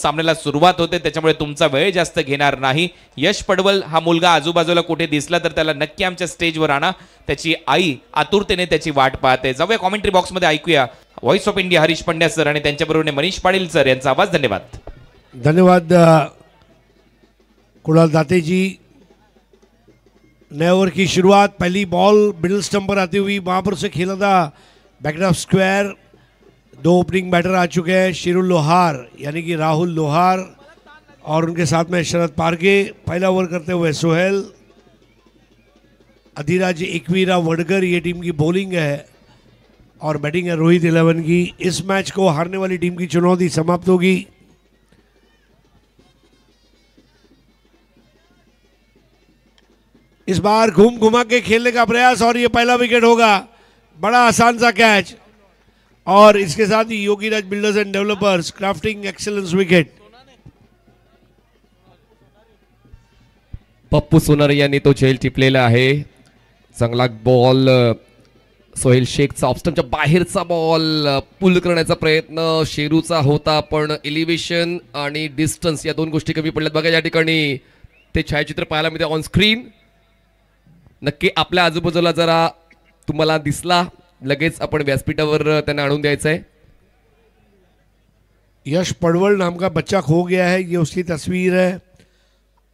सामन्याला सुरुवात होते, त्याच्यामुळे तुमचा वेळ जास्त घेणार नाही. यश पडवल हा मुलगा आजूबाजूला कुठे दिसला तर त्याला नक्की आमच्या स्टेजवर आणा. त्याची आई आतुरतेने त्याची वाट पाहते. जाऊया कॉमेंट्री बॉक्समध्ये, ऐकूया voice of India Harish Pandya sir आणि त्यांच्याबरोबर मनीष पाटील सर यांचा आवाज. धन्यवाद. धन्यवाद कुणाल दाते जी. नए ओवर की शुरुआत, पहली बॉल मिडिल स्टंप पर आती हुई, वहाँ पर उसे खेला था बैक ऑफ स्क्वायर. दो ओपनिंग बैटर आ चुके हैं, शिरुल लोहार यानी कि राहुल लोहार और उनके साथ में शरद पारगे. पहला ओवर करते हुए सोहेल. अधिराज एकवीरा वडकर ये टीम की बॉलिंग है और बैटिंग है रोहित 11 की. इस मैच को हारने वाली टीम की चुनौती समाप्त होगी. इस बार घूम घुमा के खेलने का प्रयास और ये पहला विकेट होगा. बड़ा आसान सा कैच और इसके साथ ही Yogiraj builders and developers crafting excellence wicket. Pappu Sonari यांनी तो झेल टिपलेला आहे. चांगला बॉल सोहेल शेखचा ऑफस्टंपच्या बाहेरचा बॉल पुल करण्याचा प्रयत्न शेरूचा होता, पण एलिव्हेशन आणि डिस्टन्स या दोन गोष्टी कमी पडल्यात. बघा या ठिकाणी ते छायाचित्र पाहायला मिळते ऑन स्क्रीन. नक्की आपल्या आजूबाजूला जरा तुम्हाला दिसला, लगेच आपण व्यासपीठावर त्यांना आणून द्यायचं आहे. यश पडवल नाम का बच्चा खो गया है, ये उसकी तस्वीर है.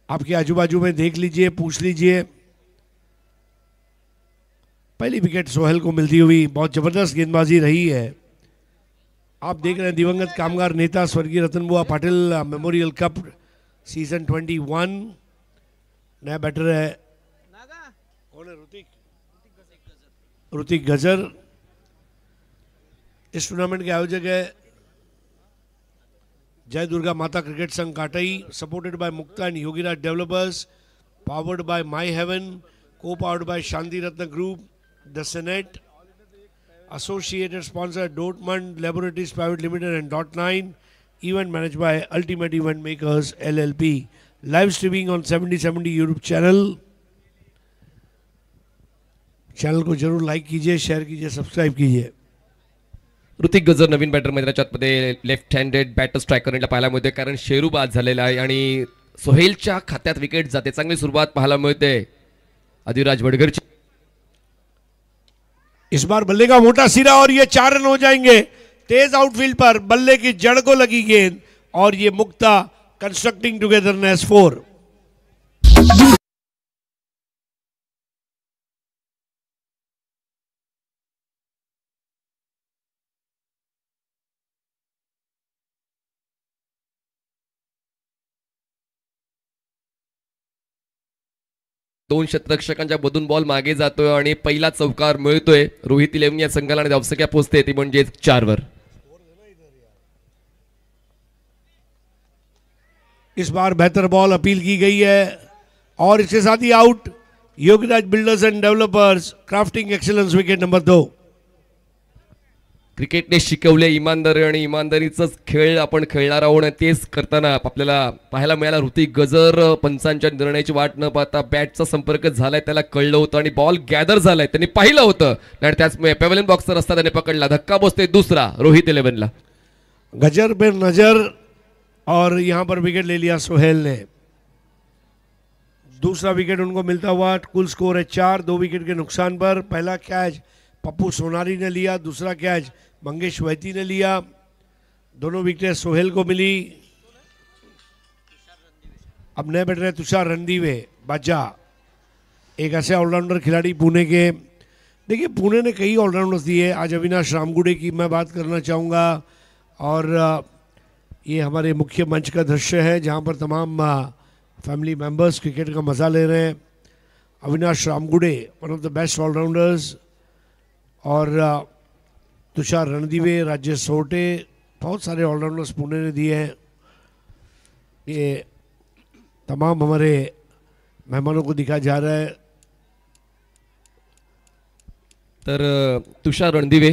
आपके आजू बाजू में देख लीजिए, पूछ लीजिए. पहली विकेट सोहेल को मिलती हुई, बहुत जबरदस्त गेंदबाजी रही है. आप देख रहे हैं दिवंगत कामगार नेता स्वर्गीय रतन बुआ पाटिल मेमोरियल कप सीजन 21. नया बैटर है ऋतिक गजर. इस टूर्नामेंट के आयोजक है जय दुर्गा माता cricket Sangh Katai, supported by Mukta and Yogiraj developers, powered by my heaven, co powered by Shanti Ratna group, the senate, associated sponsor Dortmund laboratories private limited and .9, event manage by ultimate event makers LLP. Live streaming on 7070 YouTube channel. Channel को जरूर like कीजिए, share कीजिए, subscribe कीजिए. ऋतिक गजर नवीन batter मैदानाच्या आतमध्ये left handed batter स्ट्रायकरला पाहायला मिळते, कारण शेरू बाद झालेला आहे आणि सोहेलच्या खात्यात विकेट जाते. चांगली सुरुवात पाहायला मिळते अधिराज वडगरची. इस बार बल्ले का मोटा सिरा और ये 4 रन हो जाएंगे. तेज आउटफील्ड पर बल्ले की जड़ को लगी गेंद और ये मुक्ता कंस्ट्रक्टिंग टुगेदरनेस 4. दोन शतरक्षकांच्या मधून बॉल मागे जातोय आणि पहिला चौकार मिळतोय. रोहित 11 या संघाला आणि धावसंख्या पोहोचते ती म्हणजे 4 वर. इस बार बेहतर बॉल अपील की गई है और इसके साथ ही out. Yogiraj builders and developers crafting excellence wicket number 2. क्रिकेटने शिकवले इमानदारी आणि इमानदारीचाच खेळ आपण खेळणार आहोत. तेच करताना आपल्याला पाहायला मिळाला ऋतिक गजर पंचांच्या निर्णयाची वाट न पाहता बॅटचा संपर्क झालाय, त्याला कळलं होतं आणि बॉल गॅदर झालाय, त्यांनी पाहिलं होतं आणि त्याचमुळे पॅव्हलियन बॉक्सचा रस्ता त्याने पकडला. धक्का बसते दुसरा रोहित 11 ला. गजर पे नजर और यहां पर विकेट ले लिया सोहेल ने. दूसरा विकेट उनको मिलता हुआ. कुल स्कोर है 4, 2 विकेट के नुकसान पर. पहला कैच पप्पू सोनारी ने लिया, दूसरा कैच मंगेश वैती ने लिया. दोनों विकेटें सोहेल को मिली. अब नए बैटर है तुषार रणदीवे बाजा, एक ऐसे ऑलराउंडर खिलाड़ी पुणे के. देखिए पुणे ने कई ऑलराउंडर्स दिए. आज अविनाश रामगुड़े की मैं बात करना चाहूँगा और ये हमारे मुख्य मंच का दृश्य है जहाँ पर तमाम फैमिली मेंबर्स क्रिकेट का मज़ा ले रहे हैं. Avinash Ramgude one of the best allrounders और तुषार रणदीवे, राजेश सोटे, बहुत सारे ऑलराउंडर्स पुणे ने दिए हैं. ये तमाम हमारे मेहमानों को दिखाया जा रहा है. तर तुषार रणदिवे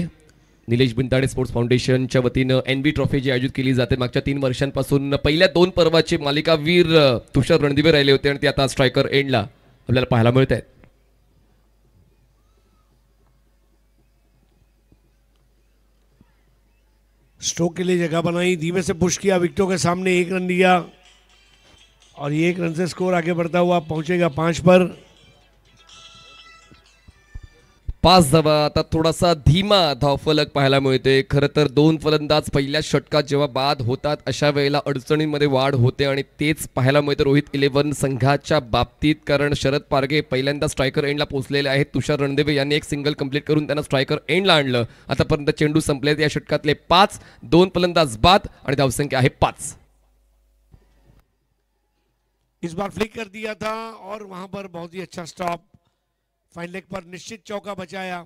निलेश बिंदाडे स्पोर्ट्स फाउंडेशनच्या वतीनं NB ट्रॉफी जी आयोजित केली जाते मागच्या 3 वर्षांपासून पहिल्या 2 पर्वाचे मालिकावीर तुषार रणदिवे राहिले होते आणि ते आता स्ट्रायकर एंडला आपल्याला पाहायला मिळत आहेत. स्ट्रोक के लिए जगह बनाई, धीमे से पुश किया, विकेटों के सामने 1 रन दिया और ये 1 रन से स्कोर आगे बढ़ता हुआ पहुंचेगा 5 पर। 5 धावा। आता थोडासा धीमा धावफलक पाहायला मिळतोय। खरं तर 2 फलंदाज पहिल्या षटकात जेव्हा बाद होतात अशा वेळेला अडचणींमध्ये वाढ होते आणि तेच पाहायला मिळतं रोहित 11 संघाच्या बाबतीत, कारण शरद पारगे पहिल्यांदा स्ट्रायकर एंडला पोहोचलेले आहेत। तुषार रणदिवे यांनी एक सिंगल कंप्लीट करून त्यांना स्ट्रायकर एंडला आणलं। आतापर्यंत चेंडू संपलेत या षटकातले 5, 2 फलंदाज बाद आणि धावसंख्या आहे 5। इस बार फ्लिक कर दिया था और वहां पर बहुत ही अच्छा स्टॉप, फाइन लेग पर निश्चित चौका बचाया।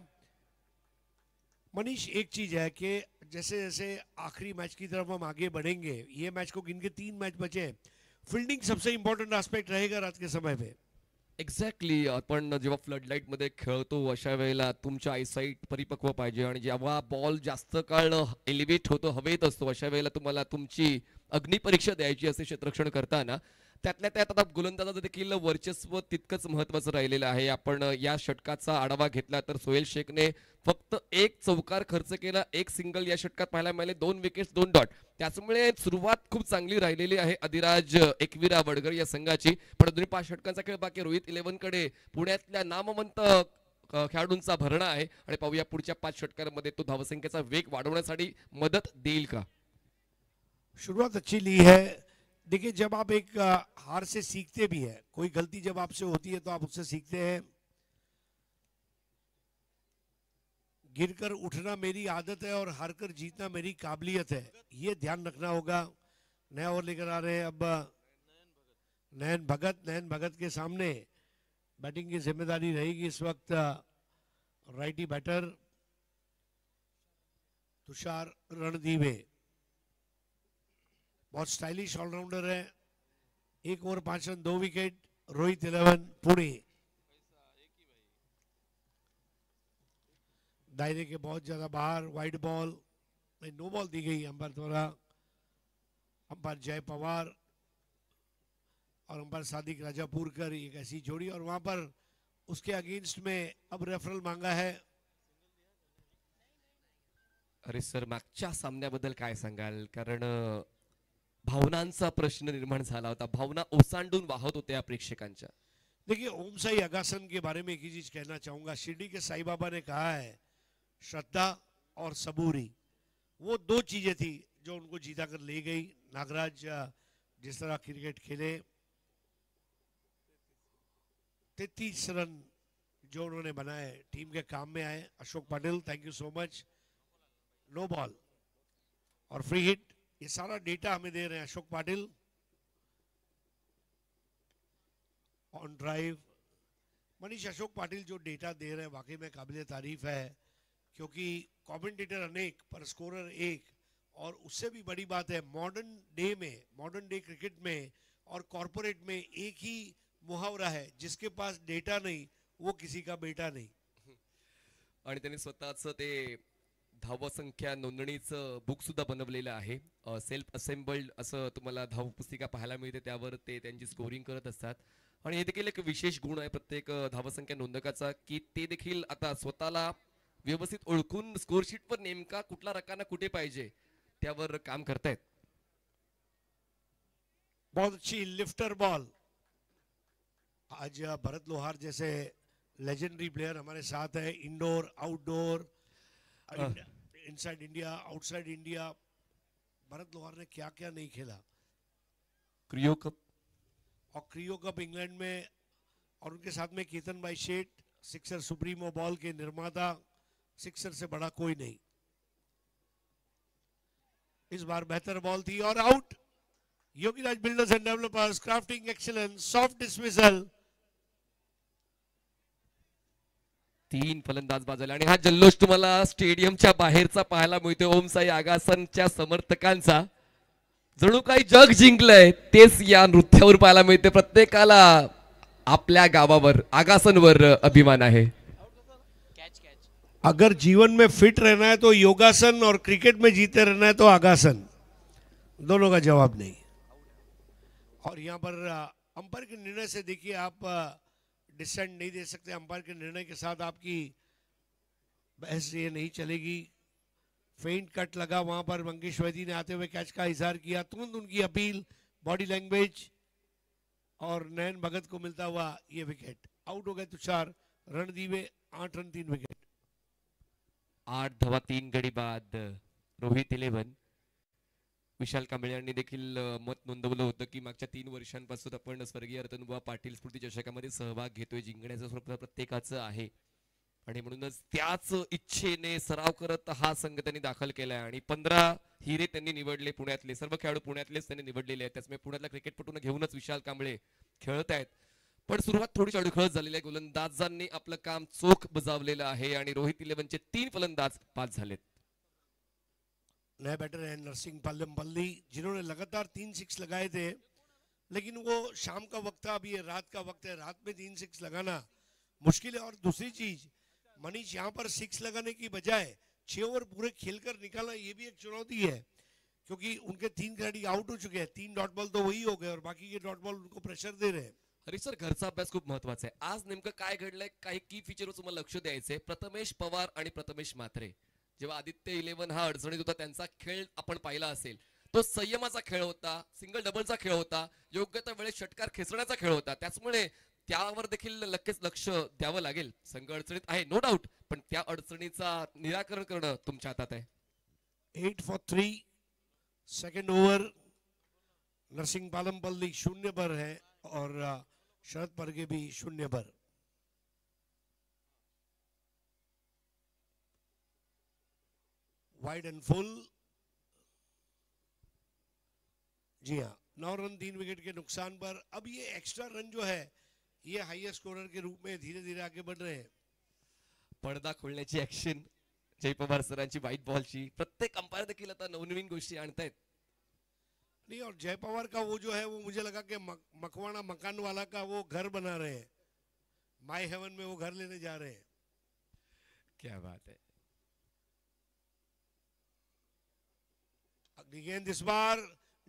मनीष, एक चीज है कि जैसे जैसे आखिरी मैच की तरफ हम आगे बढ़ेंगे, ये मैच को गिन के 3 मैच बचे, फील्डिंग सबसे इंपॉर्टंट एस्पेक्ट रहेगा रात के समय पे। एक्झॅक्टली। आपण जेव्हा फ्लडलाईट मध्ये खेळतो अशा वेळेला तुमच्या आयसाईट परिपक्व पाहिजे आणि जेव्हा बॉल जास्त काळ एलिव्हेट होतो, हवेत असतो, अशा वेळेला तुम्हाला तुमची अग्निपरीक्षा द्यायची असते क्षेत्ररक्षण करताना। त्यातल्या त्यात आता गोलंदाजाचं देखील वर्चस्व तितकंच महत्त्वाचं राहिलेलं आहे। आपण या षटकाचा आढावा घेतला तर सोहेल शेखने फक्त 1 चौकार खर्च केला, 1 सिंगल या षटकात पाहायला मिळाले, 2 विकेट्स 2 डॉट। त्यामुळे सुरुवात खूप चांगली राहिलेली आहे अधिराज एकविरा वडगर या संघाची। पण अजूनही 5 षटकांचा खेळ बाकी। रोहित 11 कडे पुण्यातल्या नामवंत खेळाडूंचा भरणा आहे आणि पाहूया पुढच्या 5 षटकांमध्ये तो धावसंख्येचा वेग वाढवण्यासाठी मदत देईल का। शुरुआत अच्छी ली है। देखिए, जब आप एक हार से सीखते भी है, कोई गलती जब आपसे होती है तो आप उससे सीखते हैं। गिरकर उठना मेरी आदत है और हारकर जीतना मेरी काबिलियत है, ये ध्यान रखना होगा। नया ओवर लेकर आ रहे हैं अब नयन भगत। नयन भगत के सामने बैटिंग की जिम्मेदारी रहेगी इस वक्त राइटी बैटर तुषार रणदीवे। बहुत स्टाइलिश ऑलराउंडर है। 1 over 5 run 2 wicket. Rohit 11 Pune. दायरे के बहुत ज्यादा बाहर, वाइड बॉल नहीं, नो बॉल दी गई अंपायर द्वारा। अंपायर जय पवार और अंपायर सादिक राजापुरकर, एक ऐसी जोड़ी, और वहां पर उसके अगेंस्ट में अब रेफरल मांगा है। अरे सर, मागच्या सामन्याबद्दल काय सांगाल, कारण भावनांचा प्रश्न निर्माण झाला होता, भावना ओसांडून वाहत होत्या प्रेक्षकांच्या। देखिए, ओम साई अगासन के बारे में एक ही चीज कहना चाहूंगा। शिरडी के साईं बाबा ने कहा है श्रद्धा और सबूरी, वो 2 चीजें थी जो उनको जीता कर ले गई। नागराज जिस तरह क्रिकेट खेले, 33 रन जो उन्होंने बनाए, टीम के काम में आए। Ashok Patil, thank you so much. No ball और फ्री हिट, ये सारा डेटा हमें दे रहे हैं अशोक पाटिल। ऑन ड्राइव मनीष, अशोक पाटिल जो डेटा दे रहे हैं वाकई में काबिल तारीफ है, क्योंकि कमेंटेटर अनेक पर स्कोरर एक, और उससे भी बड़ी बात है मॉडर्न डे में, मॉडर्न डे क्रिकेट में और कॉर्पोरेट में एक ही मुहावरा है, जिसके पास डेटा नहीं वो किसी का बेटा नहीं। आणि त्यांनी स्वतःच ते धावसंख्या नोंदणीचं बुक सुद्धा बनवलेलं आहे। सेल्फ असेंबल्ड असं तुम्हाला धावपुस्तिका पाहायला मिळते, त्यावर ते त्यांची स्कोरिंग करत असतात। आणि हे देखील एक विशेष गुण आहे प्रत्येक धावसंख्या नोंदकाचा, की ते देखील आता स्वतःला व्यवस्थित ओळखून स्कोरशीटवर नेमका कुठला रकाना कुठे पाहिजे त्यावर काम करतायत। बहुत अच्छी लिफ्टर बॉल। आज भरत लोहार जैसे लेजेंडरी प्लेयर हमारे साथ है। Indoor outdoor, inside India, outside India, Bharat लोहार ने क्या क्या नहीं खेला। क्रियो कप और क्रियो कप इंग्लैंड में, और उनके साथ में केतन भाई शेठ, सिक्सर सुप्रीमो बॉल के निर्माता। सिक्सर से बड़ा कोई नहीं। इस बार बेहतर बॉल थी और out. Yogiraj builders and developers, crafting excellence, soft dismissal. 3 फलंदाज बाजूला आणि हा जल्लोष तुम्हाला स्टेडियमच्या बाहेरचा पाहायला मिळतोय ओम साई आगासनच्या समर्थकांचा। जणू काही जग जिंकलंय तेच या नृत्यावर पाहायला मिळते। प्रत्येकाला आपल्या गावावर, आगासनवर अभिमान आहे। अगर जीवन में फिट रहना है तो योगासन, और क्रिकेट में जीते रहना है तो आगासन, दोनों का जवाब नहीं। और यहाँ पर अंपायर के निर्णय से देखिए, आप डिसेंट नहीं दे सकते। अंपायर के निर्णय के साथ आपकी बहस ये नहीं चलेगी। फेंट कट लगा वहां पर, मंगेश वैदी ने आते हुए कैच का इजहार किया, तुरंत उनकी अपील, बॉडी लैंग्वेज, और नयन भगत को मिलता हुआ ये विकेट। आउट हो गए तुषार रणदीवे, 8 रन 3 विकेट। 8 धावा 3 गडी बाद रोहित 11. विशाल कांबळे यांनी देखील मत नोंदवलं होतं की मागच्या 3 वर्षांपासून आपण स्वर्गीय रतनबुवा पाटील स्मृती चषकामध्ये सहभाग घेतोय, जिंकण्याचं स्वप्न प्रत्येकाचं आहे आणि म्हणूनच त्याच इच्छेने सराव करत हा संघ त्यांनी दाखल केलाय आणि 15 हिरे त्यांनी निवडले, पुण्यातले सर्व खेळाडू पुण्यातलेच त्यांनी निवडलेले आहेत, त्याचमुळे पुण्यातल्या क्रिकेटपटूंना घेऊनच विशाल कांबळे खेळत आहेत. पण सुरुवात थोडीशी अडखळत झालेली आहे. गोलंदाजांनी आपलं काम चोख बजावलेलं आहे आणि रोहित 11चे 3 फलंदाज बाद झालेत. नए बैटर हैं नरसिंह पालमपल्ली, जिन्होंने लगातार 3 6 लगाए थे, लेकिन वो शाम का वक्त था, अभी ये रात का वक्त है, रात में 3 6 लगाना मुश्किल है। और दूसरी चीज, मनीष यहाँ पर 6 लगाने की बजाय 6 ओवर पूरे खेलकर निकालना, ये भी एक चुनौती है, क्योंकि उनके 3 खिलाड़ी आउट हो चुके हैं, 3 डॉट बॉल तो वही हो गए और बाकी के डॉट बॉल उनको प्रेशर दे रहे हैं। हरीश सर, घरचा अभ्यास खूप महत्वाचा आहे. आज नेमकं काय घडलंय, काही की फीचरवर तुम्हाला लक्ष द्यायचंय. प्रथमेश पवार आणि प्रथमेश म्हात्रे, जेव्हा आदित्य 11 हा अडचणीत होता त्यांचा खेळ आपण पाहिला असेल, तो संयमाचा खेळ होता, सिंगल डबलचा खेळ होता, योग्य त्या वेळेस षटकार खेचण्याचा खेळ होता, त्याचमुळे त्यावर देखील नक्कीच लक्ष द्यावं लागेल. संघ अडचणीत आहे नो डाऊट, पण त्या अडचणीचा निराकरण करणं तुमच्या हातात आहे. 8 for 3, सेकेंड ओवर, नरसिंह पालमपल्ली 0 पर है और शरद परगे भी 0 पर। वाइड एंड फुल, जी हाँ, 9 रन 3 विकेट के नुकसान पर। अब ये एक्स्ट्रा रन जो है, ये हाईएस्ट स्कोरर के रूप में धीरे धीरे आगे बढ़ रहे हैं। पडदा खोलण्याची ऍक्शन जय पवार सरांची व्हाईट बॉलची, प्रत्येक अंपायर देखील आता नवनवीन गोष्टी आणतायत. नहीं, और जय पवार का वो जो है, वो मुझे लगा कि मकवाना मकान वाला का वो घर बना रहे हैं, माय हेवन में वो घर लेने जा रहे हैं। क्या बात है. अगेन दिस बार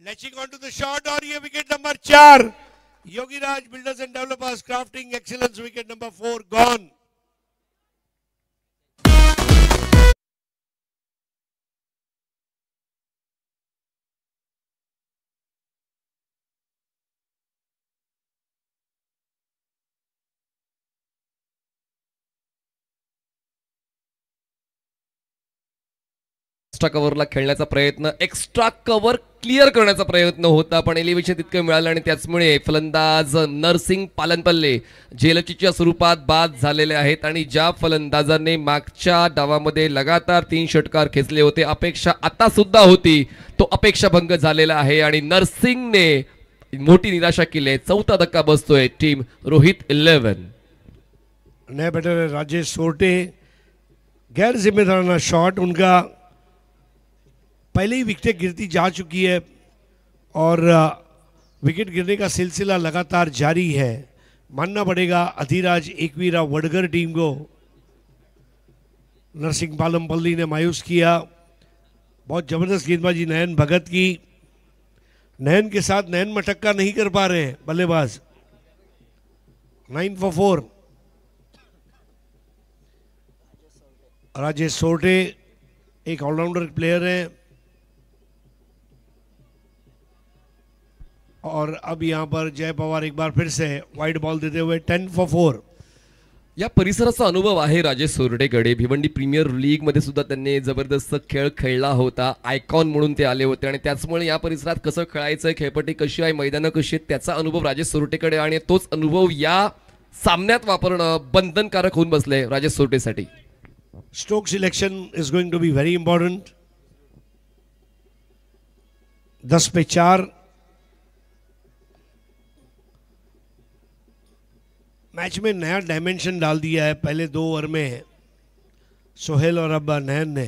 latching on to the shot, और ये wicket number 4, Yogiraj builders and developers crafting excellence, wicket number 4 gone. Extra कव्हरला खेळण्याचा प्रयत्न, एक्स्ट्रा कव्हर क्लिअर करण्याचा प्रयत्न होता, पण एलिव्हेशन तितकं मिळालं आणि त्याचमुळे फलंदाज नरसिंग पालनपल्ले झेलचीच्या स्वरूपात बाद झालेले आहेत. आणि ज्या फलंदाजांनी मागच्या डावामध्ये लगातार 3 षटकार खेचले होते, अपेक्षा आता सुद्धा होती, तो अपेक्षाभंग झालेला आहे आणि नरसिंगने मोठी निराशा केली आहे. 4था धक्का बसतोय टीम रोहित 11. नए बैटर राजेश सोरटे, गैर जिम्मेदाराना शॉट, उनका पहले ही विकेट गिरती जा चुकी है और विकेट गिरने का सिलसिला लगातार जारी है। मानना पड़ेगा अधिराज एकवीरा वडगर टीम को, नरसिंह पालमपल्ली ने मायूस किया। बहुत जबरदस्त गेंदबाजी नयन भगत की, नयन के साथ नयन मटक्का नहीं कर पा रहे हैं बल्लेबाज। 9 for 4, राजेश सोरटे एक ऑलराउंडर प्लेयर हैं और अब यहां पर जय पवार एक बार फिर से वाइड बॉल देते हुए 10 for 4। या परिसराचा अनुभव आहे राजेश सोरटेकडे. भिवंडी प्रीमियर लीग मध्ये सुद्धा त्यांनी जबरदस्त खेळ खेळला होता, आयकॉन म्हणून ते आले होते आणि त्याचमुळे या परिसरात कसं खेळायचं, खेळपट्टी कशी आहे, मैदानं कशी आहेत, त्याचा अनुभव राजेश सोरटेकडे आणि तोच अनुभव या सामन्यात वापरणं बंधनकारक होऊन बसले राजेश सोरटेसाठी. Stroke selection is going to be very important. 10 पे 4, मैच में नया डायमेंशन डाल दिया है पहले 2 ओवर में सोहेल और अब नयन ने।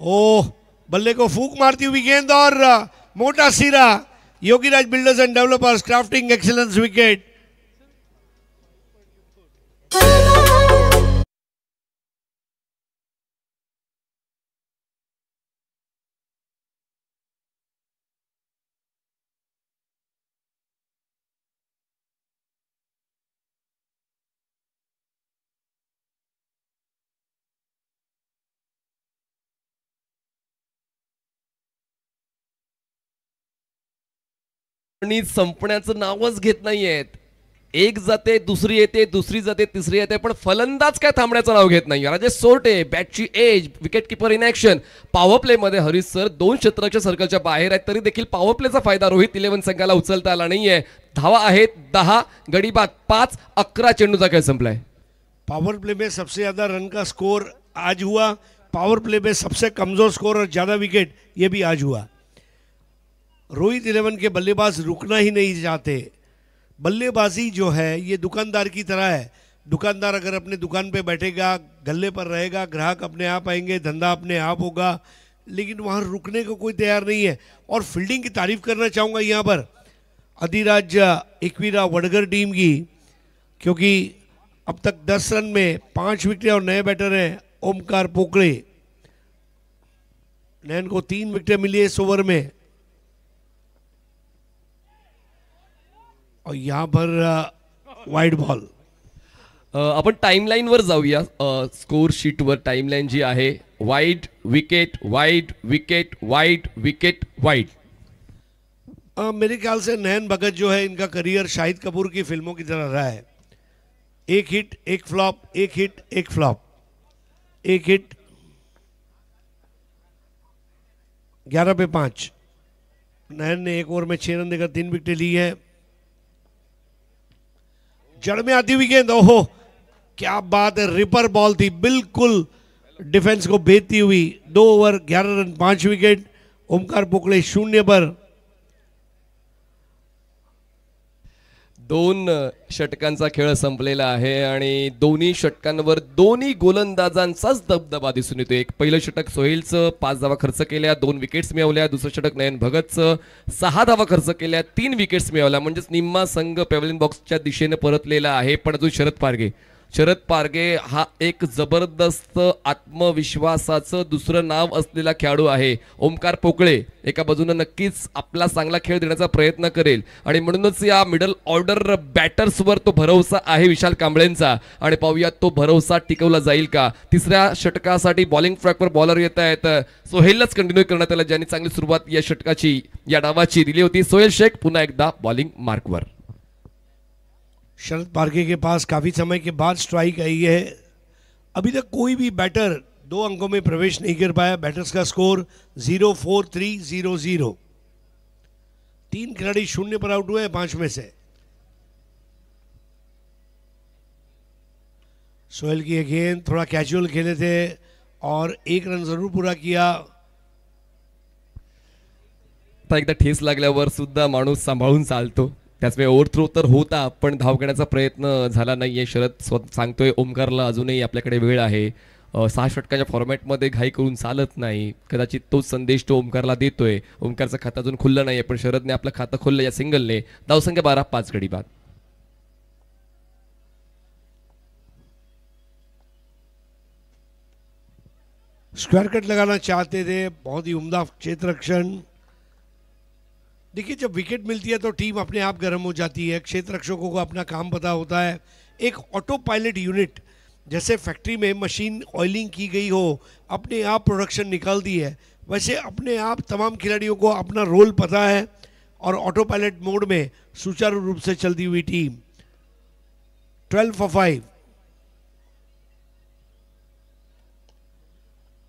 ओह, बल्ले को फूक मारती हुई गेंद और मोटा सिरा, Yogiraj builders and developers crafting excellence, wicket. आणि संपण्याचं नावच घेत नाहीयेत. एक जाते, दुसरी येते, दुसरी जाते, तिसरी येते, पण फलंदाज काय थांबण्याचं नाव घेत नाही. राजेश सोरटे बॅटची edge, wicket keeper in action. Power play मध्ये हरीश सर 2 क्षेत्ररक्षक सर्कलच्या बाहेर आहेत, तरी देखील पॉवर प्लेचा फायदा रोहित 11 संघाला उचलता आला नाहीये. धावा आहेत 10, गडी बाद 5, 11 चेंडूचा खेळ संपलाय. पावर प्ले में सबसे ज़्यादा रन का स्कोर आज हुआ, पावर प्ले में सबसे कमज़ोर स्कोर और ज़्यादा विकेट ये भी आज हुआ. रोहित 11 के बल्लेबाज रुकना ही नहीं चाहते. बल्लेबाजी जो है ये दुकानदार की तरह है. दुकानदार अगर अपने दुकान पे बैठेगा, गल्ले पर रहेगा, ग्राहक अपने आप आएंगे, धंधा अपने आप होगा, लेकिन वहाँ रुकने को कोई तैयार नहीं है. और फील्डिंग की तारीफ करना चाहूँगा यहाँ पर अधिराज एकवीरा वडगर टीम की, क्योंकि अब तक 10 रन में 5 विकेट और नए बैटर हैं ओमकार पोकड़े. नयन को 3 विकेट मिली है इस ओवर में. और यहाँ पर वाइड बॉल. आपण टाइमलाईन वर जाऊया. स्कोर शीट वर टाइमलाईन जी आहे, wide wicket, wide wicket, wide wicket, wide. मेरे ख्याल से नयन भगत जो है इनका करियर शाहिद कपूर की फिल्मों की तरह रहा है. एक हिट एक फ्लॉप, एक हिट एक फ्लॉप, एक हिट 11 पे 5. नयन ने एक ओवर में 6 रन देकर 3 विकेट ली है. जड़ में आती हुई गेंद, ओहो क्या बात है, रिपर बॉल थी, बिल्कुल डिफेंस को भेदती हुई. 2 over 11 run 5 wicket. Omkar Pokale 0 पर. 2 षटकांचा खेळ संपलेला आहे आणि दोन्ही षटकांवर दोन्ही गोलंदाजांचाच दबदबा दिसून येतो. एक पहिलं षटक सोहेलचं 5 धावा खर्च केल्या, 2 विकेट्स मिळवल्या. दुसरं षटक नयन भगतचं 6 धावा खर्च केल्या, 3 विकेट्स मिळवल्या. म्हणजेच निम्मा संघ पॅव्हलियन बॉक्सच्या दिशेने परतलेला आहे. पण अजून शरद पारगे हा एक जबरदस्त आत्मविश्वासाचं दुसरं नाव असलेला खेळाडू आहे. ओमकार पोकळे एका बाजूने नक्कीच आपला चांगला खेळ देण्याचा प्रयत्न करेल आणि म्हणूनच या मिडल ऑर्डर बॅटर्सवर तो भरोसा आहे विशाल कांबळेंचा. आणि पाहूया तो भरोसा टिकवला जाईल का. तिसऱ्या षटकासाठी बॉलिंग ट्रॅकवर बॉलर येत आहेत. सोहेललाच कंटिन्यू करण्यात आलं, ज्यांनी चांगली सुरुवात या षटकाची, या डावाची दिली होती. सोहेल शेख पुन्हा एकदा बॉलिंग मार्कवर. शरद पारगे के पास काफ़ी समय के बाद स्ट्राइक आई है. अभी तक कोई भी बैटर 2 अंकों में प्रवेश नहीं कर पाया. बैटर्स का स्कोर 0, 4, 3, 0, 0. 3 खिलाड़ी 0 पर आउट हुए हैं 5 में से. सोहेल की गेंद थोड़ा कैजुअल खेले थे और 1 रन जरूर पूरा किया. एकदा ठेस लागल्यावर सुद्धा माणूस सांभाळून चालतो. त्याचमुळे ओव्हरथ्रो तर होता, पण धाव घेण्याचा प्रयत्न झाला नाहीये. शरद सांगतोय ओमकारला अजूनही आपल्याकडे वेळ आहे. 6 षटकाच्या फॉर्मॅटमध्ये घाई करून चालत नाही. कदाचित तोच संदेश तो ओमकारला देतोय. ओमकारचं खातं अजून खुललं नाहीये, पण शरदने आपलं खातं खोललं या सिंगलने. धावसंख्या 12, 5 गडी बाद. स्क्वायर कट लगाना चाहते थे, बहुत ही उम्दा क्षेत्र रक्षण. देखिए जब विकेट मिलती है तो टीम अपने आप गर्म हो जाती है. क्षेत्र रक्षकों को अपना काम पता होता है. एक ऑटो पायलट यूनिट, जैसे फैक्ट्री में मशीन ऑयलिंग की गई हो, अपने आप प्रोडक्शन निकालती है, वैसे अपने आप तमाम खिलाड़ियों को अपना रोल पता है और ऑटो पायलट मोड में सुचारू रूप से चलती हुई टीम. 12 for 5.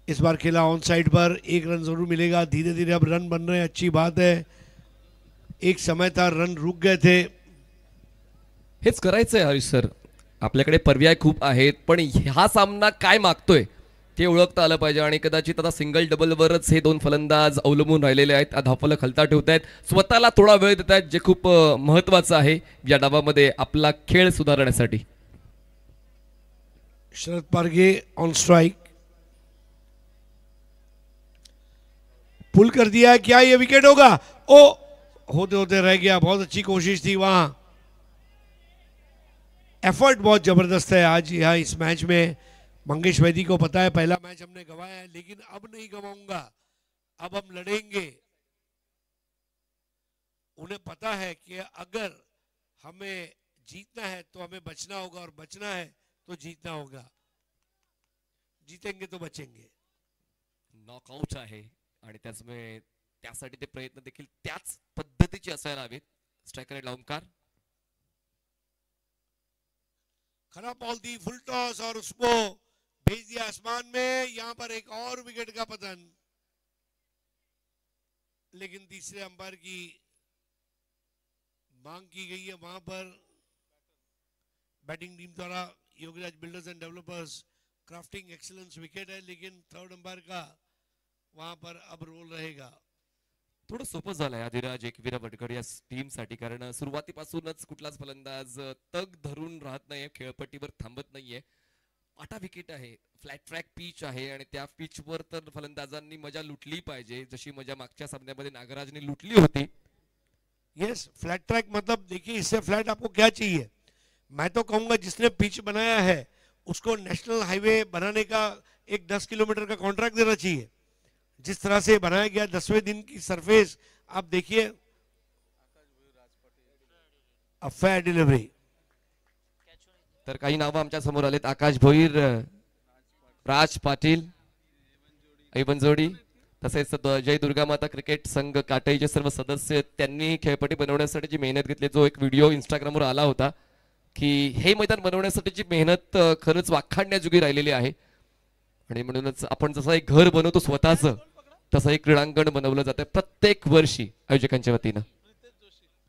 इस बार खेला ऑन साइड पर, 1 रन जरूर मिलेगा. धीरे धीरे अब रन बन रहे हैं, अच्छी बात है. एक समय था रन रुक गए थे. हेच करायचंय हरीश सर. आपल्याकडे पर्याय खूप आहेत, पण हा सामना काय मागतोय ते ओळखता आलं पाहिजे. आणि कदाचित आता सिंगल डबलवरच हे 2 फलंदाज अवलंबून राहिलेले आहेत. धावफलक हलता ठेवत आहेत, स्वतःला थोडा वेळ देत आहेत, जे खूप महत्वाचं आहे या डावामध्ये आपला खेळ सुधारण्यासाठी. शरद पारगे ऑन स्ट्राइक, पुल कर दिया. क्या ये विकेट होगा? ओ होते होते रह गया. बहुत अच्छी कोशिश थी वहां. एफर्ट बहुत जबरदस्त है आज यहाँ इस मैच में. मंगेश वैदी को पता है पहला मैच हमने गंवाया है, लेकिन अब नहीं गंवाऊंगा, अब हम लड़ेंगे. उन्हें पता है कि अगर हमें जीतना है तो हमें बचना होगा, और बचना है तो जीतना होगा. जीतेंगे तो बचेंगे. नॉकआउट आहे आणि त्याचमुळे त्यासाठी ते प्रयत्न देखील त्याच पद्धतीचे असायला हवेत. स्ट्राइकर ओमकार, खरा बॉल दी, फुल टॉस और उसको भेज दिया आसमान में। यहां पर एक और विकेट का पतन, लेकिन तीसरे अंपायर की मांग की गई है वहां पर बैटिंग टीम द्वारा। Yograj builders and developers crafting excellence wicket है, लेकिन थर्ड अंपायर का वहां पर अब रोल रहेगा। थोडं सोपं झालंय आदिराज एकवीरा भटकळ या टीमसाठी, कारण सुरुवातीपासूनच कुठलाच फलंदाज तग धरून राहत नाहीये, खेळपट्टीवर थांबत नाहीये. 8 विकेट आहे, फ्लॅट ट्रॅक पिच आहे आणि त्या पिचवर तर फलंदाजांनी मजा लुटली पाहिजे, जशी मजा मागच्या सामन्यामध्ये नागराजने लुटली होती. यस, फ्लैट ट्रैक मतलब देखिए इससे फ्लैट आपको क्या चाहिए? मैं तो कहूंगा जिसने पिच बनाया है उसको नेशनल हाईवे बनाने का एक 10 किलोमीटर का कॉन्ट्रैक्ट देना चाहिए। जिस तरह से बनाया गया 10वें दिन की सरफेस आप देखिए, फेयर डिलीवरी। तर काही नावं आमच्या समोर आलेत. आकाश भोईर, राज पाटील, ऐबन जोडी, तसेच जय दुर्गा माता क्रिकेट संघ काटईचे सर्व सदस्य, त्यांनी खेळपट्टी बनवण्यासाठी जी मेहनत घेतली. जो एक व्हिडिओ इंस्टाग्रामवर आला होता की हे मैदान बनवण्यासाठीची मेहनत खरंच वाखाणण्याजोगी राहिलेली आहे. आणि म्हणूनच आपण जसं एक घर बनवतो स्वतःच, तसं एक क्रीडांगण बनवलं जातं प्रत्येक वर्षी आयोजकांच्या वतीनं.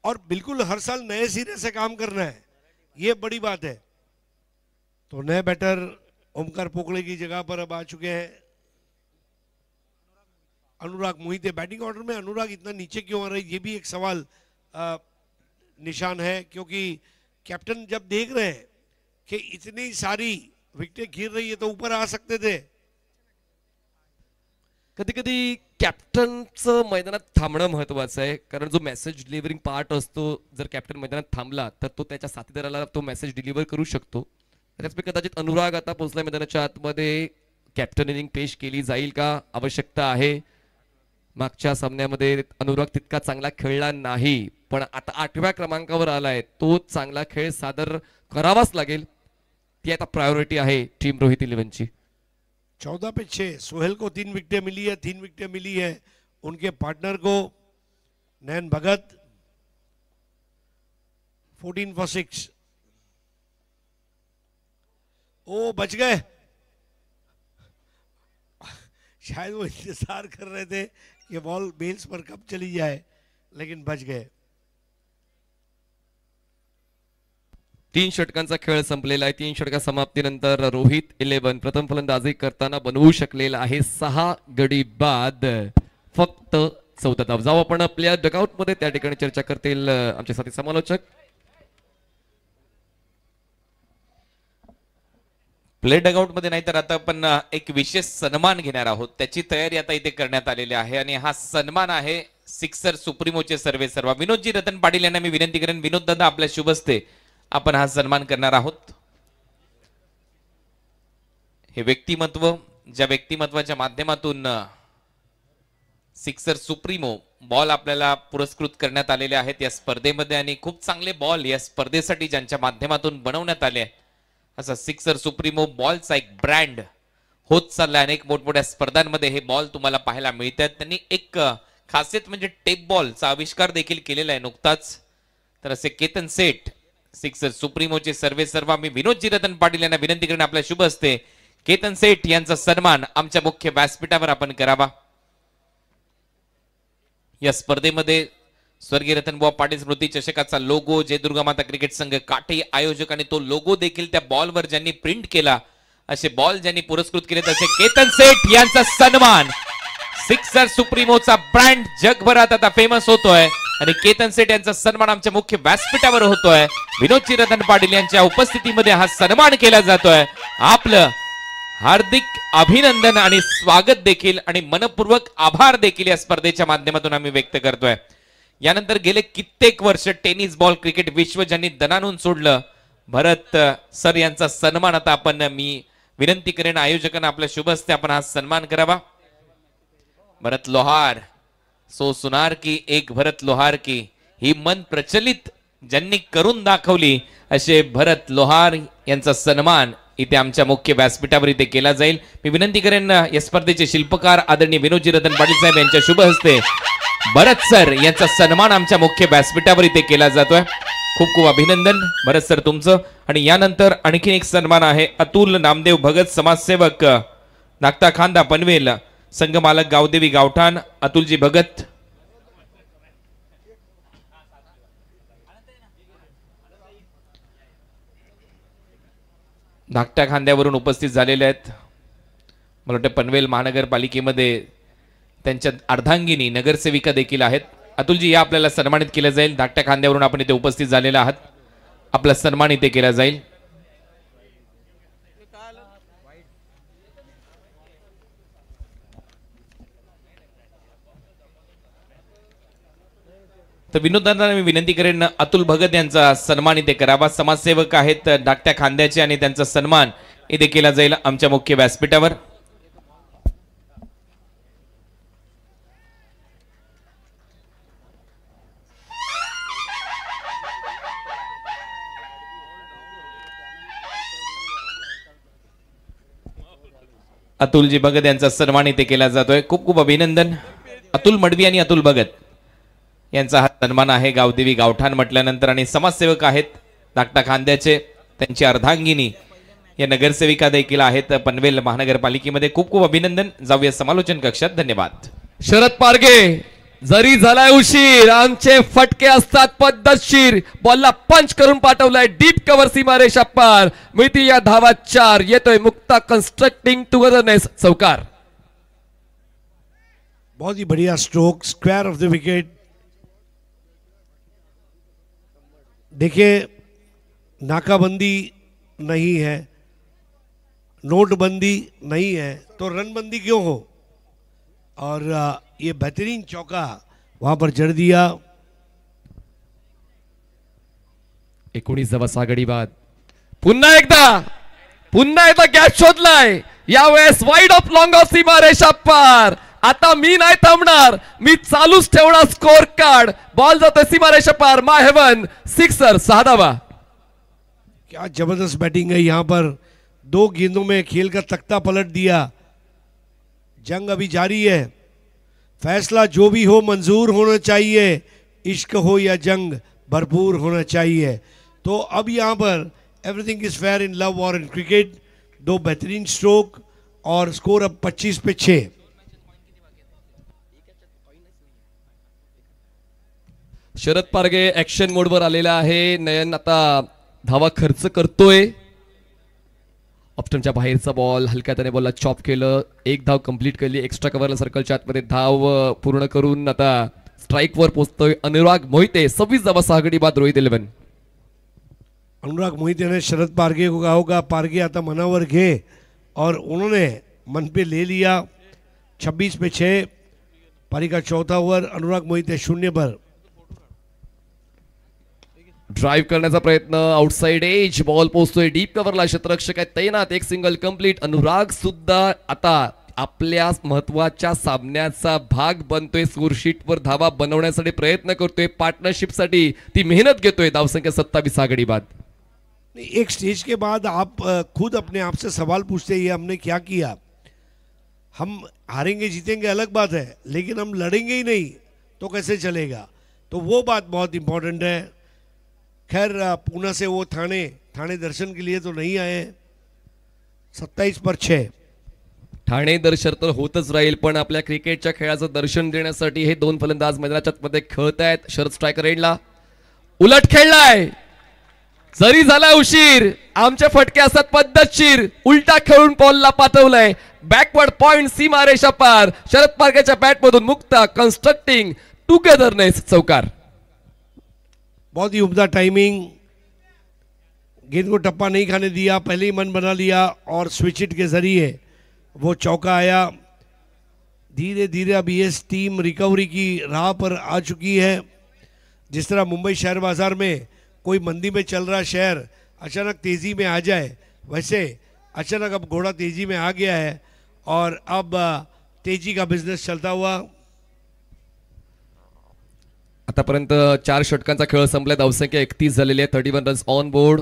और बिल्कुल हर साल नए सिरे से काम करना है, ये बड़ी बात है. तो नए बैटर ओमकार पोकले की जगह पर अब आ चुके हैं अनुराग मोहिते. बैटिंग ऑर्डर में अनुराग इतना नीचे क्यों आ रहा है, ये भी एक सवाल निशान है, क्योंकि कैप्टन जब देख रहे हैं कि इतनी सारी विकेटें गिर रही है तो ऊपर आ सकते थे. कधी कधी कॅप्टनचं मैदानात थांबणं महत्वाचं आहे, कारण जो मेसेज डिलिव्हरिंग पार्ट असतो, जर कॅप्टन मैदानात थांबला तर तो त्याच्या साथीदाराला तो मेसेज डिलिव्हर करू शकतो. त्याच्यामुळे कदाचित अनुराग आता पोहोचला मैदानाच्या आतमध्ये. कॅप्टन इनिंग पेश केली जाईल का, आवश्यकता आहे. मागच्या सामन्यामध्ये अनुराग तितका चांगला खेळला नाही, पण आता 8व्या क्रमांकावर आलाय, तो चांगला खेळ सादर करावाच लागेल. ती आता प्रायोरिटी आहे टीम रोहित 11ची. 14 पे 6 सोहेल को 3 विकेटें मिली है, 3 विकेटें मिली है उनके पार्टनर को नयन भगत. 14 फॉर 6. ओ बच गए, शायद वो इंतजार कर रहे थे कि बॉल बेल्स पर कब चली जाए, लेकिन बच गए. 3 षटकांचा खेळ संपलेला आहे. 3 षटका समाप्तीनंतर रोहित 11 प्रथम फलंदाजी करताना बनवू शकलेला आहे 6 गडी बाद, फक्त 14 धाव. जाऊ आपण आपल्या डगआउट मध्ये, त्या ठिकाणी चर्चा करतील आमचे साथी समालोचक. प्ले डगआउट मध्ये नाही तर आता आपण एक विशेष सन्मान घेणार आहोत, त्याची तयारी आता इथे करण्यात आलेली आहे. आणि हा सन्मान आहे सिक्सर सुप्रीमोचे सर्वे सर्व विनोदजी रतन पाटील यांना मी विनंती करेन, विनोद दादा आपल्या शुभ हस्ते आपण हा सन्मान करणार आहोत. हे व्यक्तिमत्व, ज्या व्यक्तिमत्वाच्या माध्यमातून सिक्सर सुप्रीमो बॉल आपल्याला पुरस्कृत करण्यात आलेले आहेत या स्पर्धेमध्ये, आणि खूप चांगले बॉल या स्पर्धेसाठी ज्यांच्या माध्यमातून बनवण्यात आले, असा सिक्सर सुप्रीमो बॉलचा एक ब्रँड होत चाललाय. अनेक मोठमोठ्या स्पर्धांमध्ये हे बॉल तुम्हाला पाहायला मिळतात. त्यांनी एक खासियत म्हणजे टेप बॉलचा आविष्कार देखील केलेला आहे नुकताच. तर असे केतन सेठ सिक्सर सुप्रीमोचे सर्वे सर्व मी विनोदजी रतन पाटील यांना विनंती करेन आपल्या शुभ हस्ते केतन सेठ यांचा सन्मान आमच्या मुख्य व्यासपीठावर आपण करावा. या स्पर्धेमध्ये स्वर्गीय रतनबुवा पाटील स्मृती चषकाचा लोगो, जय दुर्गा माता क्रिकेट संघ काटे आयोजक, आणि तो लोगो देखील त्या बॉलवर ज्यांनी प्रिंट केला, असे बॉल ज्यांनी पुरस्कृत केले, तसे केतन सेठ यांचा सन्मान. सिक्सर सुप्रीमोचा ब्रँड जगभरात आता फेमस होतोय आणि केतन सेठ यांचा सन्मान आमच्या मुख्य व्यासपीठावर होतोय. विनोदजी रतन पाटील यांच्या उपस्थितीमध्ये हा सन्मान केला जातोय. आपलं हार्दिक अभिनंदन आणि स्वागत देखील आणि मनपूर्वक आभार देखील या स्पर्धेच्या माध्यमातून आम्ही व्यक्त करतोय. यानंतर गेले कित्येक वर्ष टेनिस बॉल क्रिकेट विश्व ज्यांनी दणानून सोडलं, भरत सर यांचा सन्मान आता आपण मी विनंती करेन आयोजकांना आपल्या शुभ हस्ते आपण हा सन्मान करावा. भरत लोहार, सो सुनार की एक भरत लोहार की, ही मन प्रचलित ज्यांनी करून दाखवली, असे भरत लोहार यांचा सन्मान इथे आमच्या मुख्य व्यासपीठावर इथे केला जाईल. मी विनंती करेन या स्पर्धेचे शिल्पकार आदरणीय विनोदजी रतन पाटील साहेब यांच्या शुभ हस्ते भरत सर यांचा सन्मान आमच्या मुख्य व्यासपीठावर इथे केला जातोय. खूप खूप अभिनंदन भरत सर तुमचं. आणि यानंतर आणखीन एक सन्मान आहे. अतुल नामदेव भगत समाजसेवक नागता खांदा पनवेल, संघ मालक गावदेवी गावठाण अतुलजी भगत. धाकट्या खांद्यावरून उपस्थित झालेले आहेत. मला वाटतं पनवेल महानगरपालिकेमध्ये त्यांच्या अर्धांगिनी नगरसेविका देखील आहेत. अतुलजी या आपल्याला सन्मानित केलं जाईल. धाकट्या खांद्यावरून आपण इथे उपस्थित झालेला आहात. आपला सन्मान इथे केला जाईल. तर विनोदांना मी विनंती करेन अतुल भगत यांचा सन्मान इथे करावा. समाजसेवक आहेत धाकट्या खांद्याचे आणि त्यांचा सन्मान इथे केला जाईल आमच्या मुख्य व्यासपीठावर. अतुलजी भगत यांचा सन्मान इथे केला जातोय. खूप खूप अभिनंदन. अतुल मडवी आणि अतुल भगत यांचा हा सन्मान आहे गावदेवी गावठाण म्हटल्यानंतर. आणि समाजसेवक आहेत धाकटा खांद्याचे, त्यांची अर्धांगिनी या नगरसेविका देखील आहेत पनवेल महानगरपालिकेमध्ये. खूप खूप अभिनंदन. जाऊया समालोचन कक्षात. धन्यवाद. शरद पारगे, जरी झालाय उशीर आमचे फटके असतात पद्धतशीर. बॉलला पंच करून पाठवलाय डीप कव्हर सीमारेषा पार. मिळती या धावा 4. येतोय मुक्ता कंस्ट्रक्टिंग टुगेदरनेस चौकार. बहुत ही बढ़िया stroke, square of the wicket. देखिए नाकाबंदी नहीं है, नोटबंदी नहीं है, तो रनबंदी क्यों हो. और ये बेहतरीन चौका वहां पर जड़ दिया. 19 सागडी बाद. पुन्हा एकदा गॅच शोधलाय. यावेळेस वाईड ऑफ लॉंग ऑफ सीमारेषा पार. आता मी नाही थांबणार, मी चालूच ठेवणार स्कोर कार्ड. बॉल जातोय सीमारेषा पार. माय हेवन, सिक्सर, 6 धावा. क्या जबरदस्त बैटिंग है यहाँ पर. 2 गेंदों में खेल का तख्ता पलट दिया. जंग अभी जारी है. फैसला जो भी हो मंजूर होना चाहिए. इश्क हो या जंग भरपूर होना चाहिए. तो अब यहाँ पर everything is fair in love और इन क्रिकेट. 2 बेहतरीन स्ट्रोक और स्कोर अब 25 पे 6. शरद पारगे ऍक्शन मोडवर आलेला आहे. नयन आता धावा खर्च करतोय. ऑप्शनच्या बाहेरचा बॉल हलक्या त्याने बॉलला चॉप केलं. 1 धाव कंप्लीट केली. एक्स्ट्रा कव्हरला सर्कलच्या आतमध्ये धाव पूर्ण करून आता स्ट्राइक वर पोहोचतोय अनुराग मोहिते. 26 धावा 6 गडी बाद रोहित 11. अनुराग मोहिते ने शरद पारगे को कहा होगा पारगे आता मनावर घे, और उन्होंने मन पे ले लिया. 26 पे 6. पारी का चौथा ओव्हर. अनुराग मोहिते 0 पर. ड्राइव्ह करण्याचा प्रयत्न. आउटसाइड एज बॉल पोहोचतोय डीप कव्हरला. क्षेत्ररक्षक आहे तैनात. 1 सिंगल कंप्लीट. अनुराग सुद्धा आता आपल्या महत्वाच्या सामन्याचा भाग बनतोय. स्कोरशीटवर धावा बनवण्यासाठी प्रयत्न करतोय. पार्टनरशिपसाठी ती मेहनत घेतोय. धावसंख्या 27 आघाडी बाद. एक स्टेज के बाद आप खुद अपने आप से सवाल पूछते ये हमने क्या किया. हम हारेंगे जीतेंगे अलग बात है, लेकिन हम लड़ेंगे ही नहीं तो कैसे चलेगा. तो वो बात बहुत इंपॉर्टेंट है. खैर पूना से वो थाने दर्शन के लिए तो नहीं आए. 27 पर 6. ठाणे दर्शन तर होतच राहील, पण आपल्या क्रिकेटच्या खेळाचं दर्शन देण्यासाठी हे 2 फलंदाज मैदानाच्या मध्ये खेळत आहेत. शरद स्ट्रायकर एंडला उलट खेळलाय. जरी झाला उशीर आमचे फटके असतात पद्धतशीर. उलटा खेळून बॉलला पाठवलंय. बॅकवर्ड पॉइंट सीमारेषा पार. शरद पारगेच्या बॅट मधून मुक्ता कंस्ट्रक्टिंग टुगेदरनेस चौकार. बहुत ही उम्दा टाइमिंग. गेंद को टप्पा नहीं खाने दिया, पहले ही मन बना लिया और स्विच इट के जरिए वो चौका आया. धीरे धीरे अब ये टीम रिकवरी की राह पर आ चुकी है. जिस तरह मुंबई शेयर बाजार में कोई मंदी में चल रहा शहर अचानक तेजी में आ जाए, वैसे अचानक अब घोड़ा तेजी में आ गया है और अब तेजी का बिजनेस चलता हुआ. आतापर्यंत 4 षटकांचा खेळ संपलाय. धावसंख्या 31 झालेली आहे. 31 रन्स ऑन बोर्ड.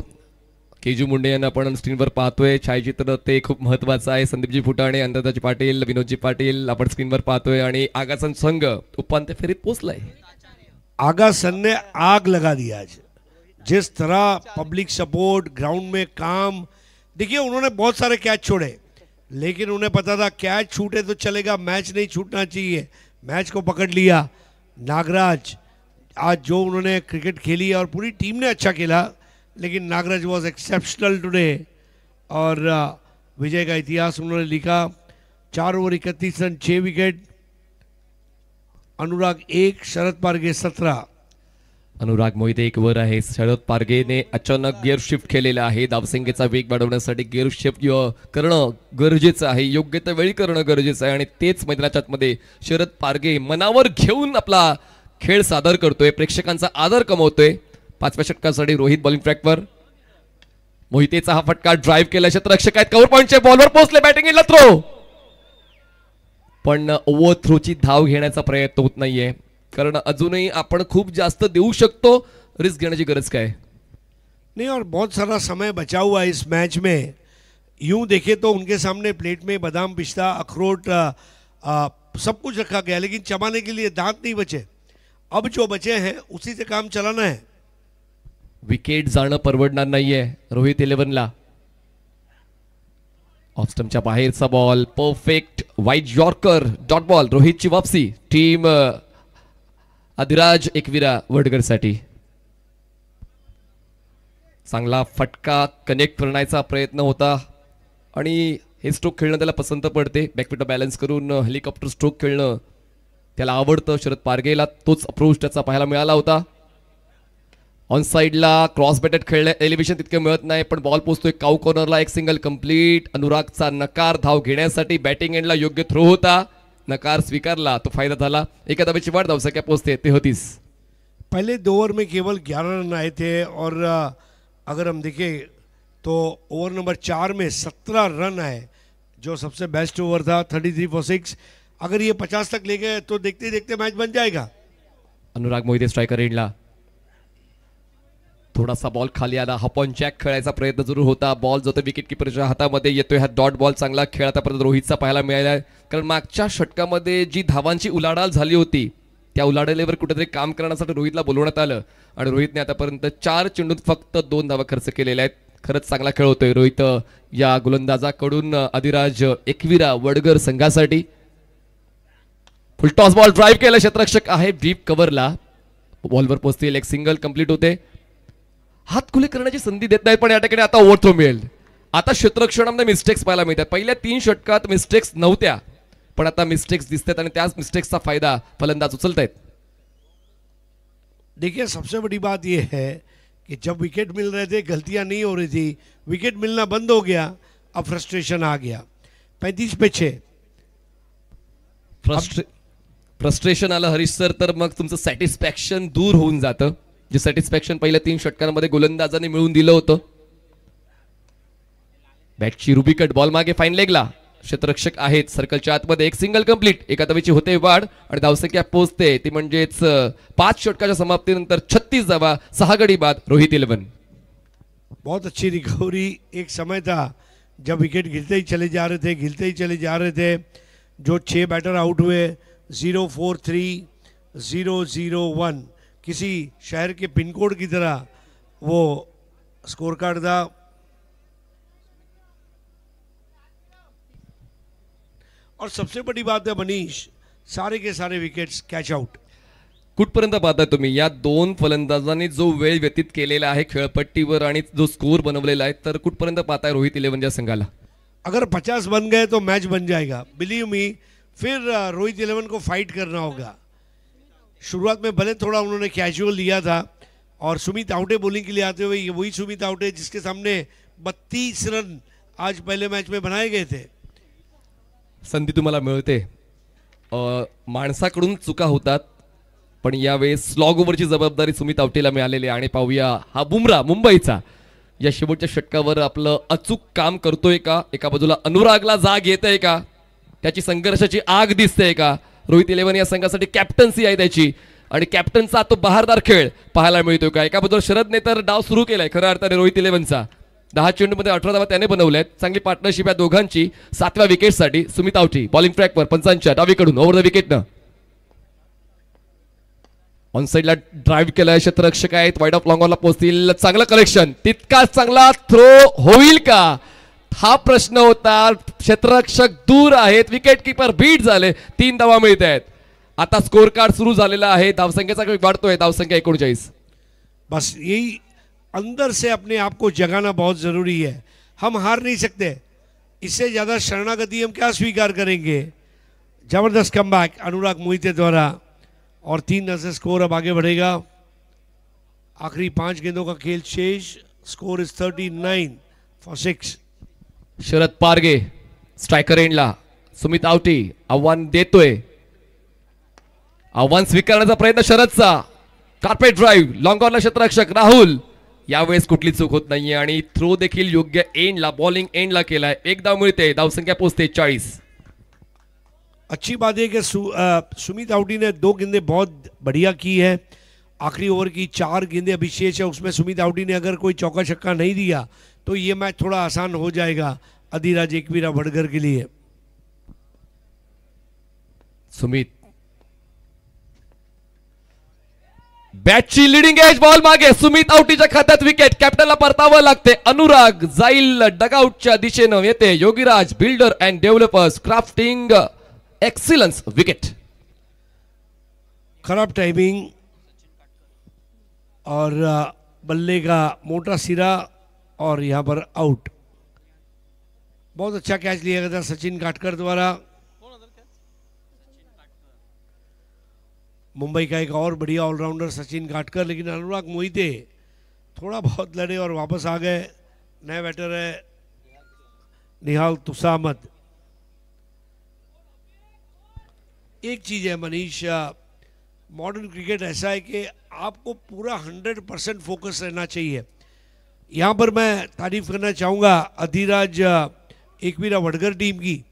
केजू मुंडे यांना आपण स्क्रीनवर पाहतोय. छायाचित्र ते खूप महत्वाचं आहे. संदीपजी फुटाणे, अंदाजी पाटील, विनोदजी पाटील आपण स्क्रीनवर पाहतोय आणि आगासन संघ उपांत्य फेरीत पोहोचलाय. आगासन ने आग लगा दिया आज. जिस तरह पब्लिक सपोर्ट, ग्राउंड में काम, देखिए उन्होंने बहुत सारे कैच छोड़े, लेकिन उन्हें पता था कैच छूटे तो चलेगा, मैच नहीं छूटना चाहिए. मैच को पकड़ लिया. नागराज आज जो उन्होंने क्रिकेट खेली और पूरी टीम ने अच्छा खेला, लेकिन नागराज वॉज एक्सेप्शनल टुडे और विजय का इतिहास उन्होंने लिखा. 4 ओवर 31 रन 6 विकेट. अनुराग 1, शरद पारगे 17. अनुराग मोहिते 1 वर आहे. शरद पारगेने अचानक गिअर शिफ्ट केलेला आहे. धावसंख्येचा वेग वाढवण्यासाठी गिअर शिफ्ट करणं गरजेचं आहे, योग्य त्या वेळी करणं गरजेचं आहे आणि तेच मैदानाच्या आतमध्ये शरद पारगे मनावर घेऊन आपला खेळ सादर करतोय, प्रेक्षकांचा आदर कमवतोय. 5व्या षटकासाठी रोहित बॉलिंग ट्रॅकवर. मोहितेचा हा फटका ड्राईव्ह केला. क्षेत्ररक्षक आहेत, कव्हर पॉइंटच्या बॉलवर पोहोचले, बॅटिंग इनला थ्रो, पण ओव्हर थ्रोची धाव घेण्याचा प्रयत्न होत नाहीये, कारण अजूनही आपण खूप जास्त देऊ शकतो. रिस्क घेण्याची गरज काय नहीं, और बहुत सारा समय बचा हुआ है इस मैच में. यूं देखे तो उनके सामने प्लेट में बादाम, पिस्ता, अखरोट सब कुछ रखा गया, लेकिन चबाने के लिए दांत नहीं बचे. अब जो बचे हैं उसी से काम चलाना है. विकेट जाणं परवडणार नाहीये रोहित 11ला. ऑफ स्टंपच्या बाहेरचा बॉल, परफेक्ट वाईट यॉर्कर, डॉट बॉल. रोहितची वापसी. टीम अधिराज एकविरा वडगरसाठी. चांगला फटका कनेक्ट करण्याचा प्रयत्न होता आणि हे स्ट्रोक खेळणं त्याला पसंत पडते. बॅकफुट बॅलन्स करून हेलिकॉप्टर स्ट्रोक खेळणं त्याला आवडतं. शरद पारगेला तोच अप्रोच त्याचा पाहायला मिळाला होता. ऑन साइडला क्रॉस बॅटेड खेळले, एलिव्हेशन तितके मिळत नाही, पण बॉल पोहोचतोय काऊ कॉर्नरला. एक सिंगल कंप्लीट. अनुरागचा नकार धाव घेण्यासाठी बॅटिंग एंडला योग्य थ्रो होता, नकार स्वीकारला, तो फायदा झाला. एका धावेची वाढ, धावसंख्या पोहोचते 33. पहले 2 ओवर में केवल 11 रन आए थे और अगर हम देखें तो ओवर नंबर 4 में 17 रन आए, जो सबसे बेस्ट ओवर था. 33 फॉर 6. अगर ये 50 तक ले गए तो देखते देखते मैच बन जाएगा. अनुराग मोहिते स्ट्रायकर एंडला. थोडासा बॉल खाली आला. हॉप ऑन जॅक खेळायचा प्रयत्न जरूर होता. बॉल जो विकेट किपरच्या हातामध्ये येतोय. हा डॉट बॉल चांगला खेळ आतापर्यंत रोहितचा पाहायला मिळाला, कारण मागच्या षटकामध्ये जी धावांची उलाढाल झाली होती त्या उलाढालीवर कुठेतरी काम करण्यासाठी रोहितला बोलवण्यात आलं आणि रोहितने आतापर्यंत 4 चेंडूत फक्त 2 धावा खर्च केलेल्या आहेत. खरंच चांगला खेळ होतोय रोहित या गोलंदाजाकडून. अधिराज एकविरा वडगर संघासाठी. फुल टॉस बॉल ड्राईव्ह केला. क्षेत्ररक्षक आहे डीप कव्हरला. बॉलवर पोहोचतील. एक सिंगल कंप्लीट होते. हात खुले करण्याची संधी देत नाही, पण या ठिकाणी आता ओव्हर थ्रो मिळेल. आता क्षेत्ररक्षणामध्ये मिस्टेक्स पाहायला मिळतात. पहिल्या 3 षटकात मिस्टेक्स नव्हत्या, पण आता मिस्टेक्स दिसतात आणि त्याच मिस्टेक्सचा फायदा फलंदाज उचलतायत. देखिए सबसे बड़ी बात यह है कि जब विकेट मिल रहे थे गलतियां नहीं हो रही थी, विकेट मिलना बंद हो गया, अब फ्रस्ट्रेशन आ गया. 35 पे 6. फ्रस्ट्रेशन आलं हरीश सर, तर मग तुमचं सॅटिस्फॅक्शन दूर होऊन जातं, जे सॅटिस्फॅक्शन पहिल्या 3 षटकांमध्ये गोलंदाजाने मिळवून दिलं होतं. बॅटची रुबिकट, बॉल मागे फाईन लेगला. क्षेत्ररक्षक आहेत सर्कलच्या आतमध्ये. एक सिंगल कंप्लीट. एका धावेची होते वाढ आणि धावसंख्या पोहोचते ती म्हणजेच 5 षटकाच्या समाप्तीनंतर 36 धावा, 6 गडी बाद. रोहित 11. बहुत अच्छी रिकवरी. एक समय था जब विकेट गिरते ही चले जा रहे थे. जो 6 बैटर आउट हुए, 0-4-3, 0-0-1, किसी शहर के पिन कोड की तरह वो स्कोर कार्ड था. और सबसे बड़ी बात है मनीष, सारे के सारे विकेट्स कैच आउट. कुठपर्यंत पाहताय तुम्ही या 2 फलंदाजांनी जो वेळ व्यतीत केलेला आहे खेळपट्टीवर आणि जो स्कोर बनवलेला आहे, तर कुठपर्यंत पाहताय रोहित 11 संघाला? अगर 50 बन गए तो मैच बन जाएगा, बिलीव मी. फिर रोहित 11 को फाइट करना होगा. शुरुआत में भले थोड़ा उन्होंने कैजुअल लिया था और सुमित आउटे बॉलिंग के लिए आते हुए, ये वही सुमित आउटे जिसके सामने 32 रन आज पहले मैच में बनाए गए थे. संधी तुम्हाला मिळते, माणसाकडून चुका होतात, पण यावेळेस स्लॉग ओव्हरची जबाबदारी सुमित आवटेला मिळालेली आहे. आणि पाहूया हा बुमरा मुंबईचा या शेवटच्या षटकावर आपलं अचूक काम करतोय का? एका बाजूला अनुरागला जाग येते का? त्याची संघर्षाची आग दिसते का? रोहित 11 या संघासाठी कॅप्टन्सी आहे त्याची आणि कॅप्टनचा तो बहारदार खेळ पाहायला मिळतोय का? एका बाजूला शरदने तर डाव सुरू केलाय खऱ्या अर्थाने रोहित 11चा. 10 चेंडूमध्ये 18 धावा त्याने बनवल्यात. चांगली पार्टनरशिप या दोघांची. 7व्या विकेटसाठी सुमित आवटी बॉलिंग ट्रॅकवर पंचांच्या डावीकडून ओव्हर द विकेटनं ऑन साइडला ड्राईव्ह केलाय. क्षेत्ररक्षक आहेत, वाईड ऑफ लॉंग ऑनला पोहोचतील. चांगलं कलेक्शन, तितकाच चांगला थ्रो होईल का हा प्रश्न होता. क्षेत्ररक्षक दूर आहेत, विकेट किपर बीट झाले. 3 धावा मिळत आहेत. आता स्कोर कार्ड सुरू झालेला आहे. धावसंख्येचा वाढतोय, धावसंख्या 39. बस यही अंदर से अपने आप को जगाना बहुत ज़रूरी है. हम हार नहीं सकते. इससे ज़्यादा शरणागति हम क्या स्वीकार करेंगे. जबरदस्त कमबैक अनुराग मोहिते द्वारा और 3 रन से स्कोर अब आगे बढ़ेगा. आखिरी 5 गेंदों का खेल शेष. Score is 39 for 6. Sharad Parge striker एंडला. सुमित आवटी आव्हान देतोय. आव्हान स्वीकारण्याचा प्रयत्न शरदचा. कार्पेट ड्राईव्ह लॉंग ऑनला क्षेत्ररक्षक राहुल. यावेळेस कुठली चूक होत नाहीये आणि थ्रो देखील योग्य एंडला बॉलिंग एंडला केलाय. 1 धाव मिळते, धावसंख्या पोहोचते 40. अच्छी बात है कि सुमित आवटी ने 2 गेंदें बहुत बढ़िया की है. आखिरी ओवर की 4 गेंदें अभी शेष है. उसमें सुमित आवटी ने अगर कोई चौका छक्का नहीं दिया तो ये मैच थोड़ा आसान हो जाएगा अधिराज एकवीरा वडगर के लिए. सुमित बॅटची लिडिंग एज बॉल मागे. सुमित आवटीच्या खात्यात विकेट. कॅप्टनला परतावं लागते. अनुराग जाईल डगआउटच्या दिशेनं. येते Yogiraj builder and developers crafting excellence wicket. खराब टाइमिंग और बल्ले का मोटा सिरा और यहाँ पर आउट. बहुत अच्छा कैच लिया गया था सचिन काटकर द्वारा. मुंबई का एक और बढ़िया ऑलराउंडर सचिन काटकर, लेकिन अनुराग मोहिते थोड़ा बहुत लड़े और वापस आ गए. नया बैटर है निहाल तुसामद. एक चीज़ है मनीष, मॉडर्न क्रिकेट ऐसा है कि आपको पूरा 100% फोकस रहना चाहिए. यहाँ पर मैं तारीफ करना चाहूँगा अधिराज एकवीरा वडगर टीम की.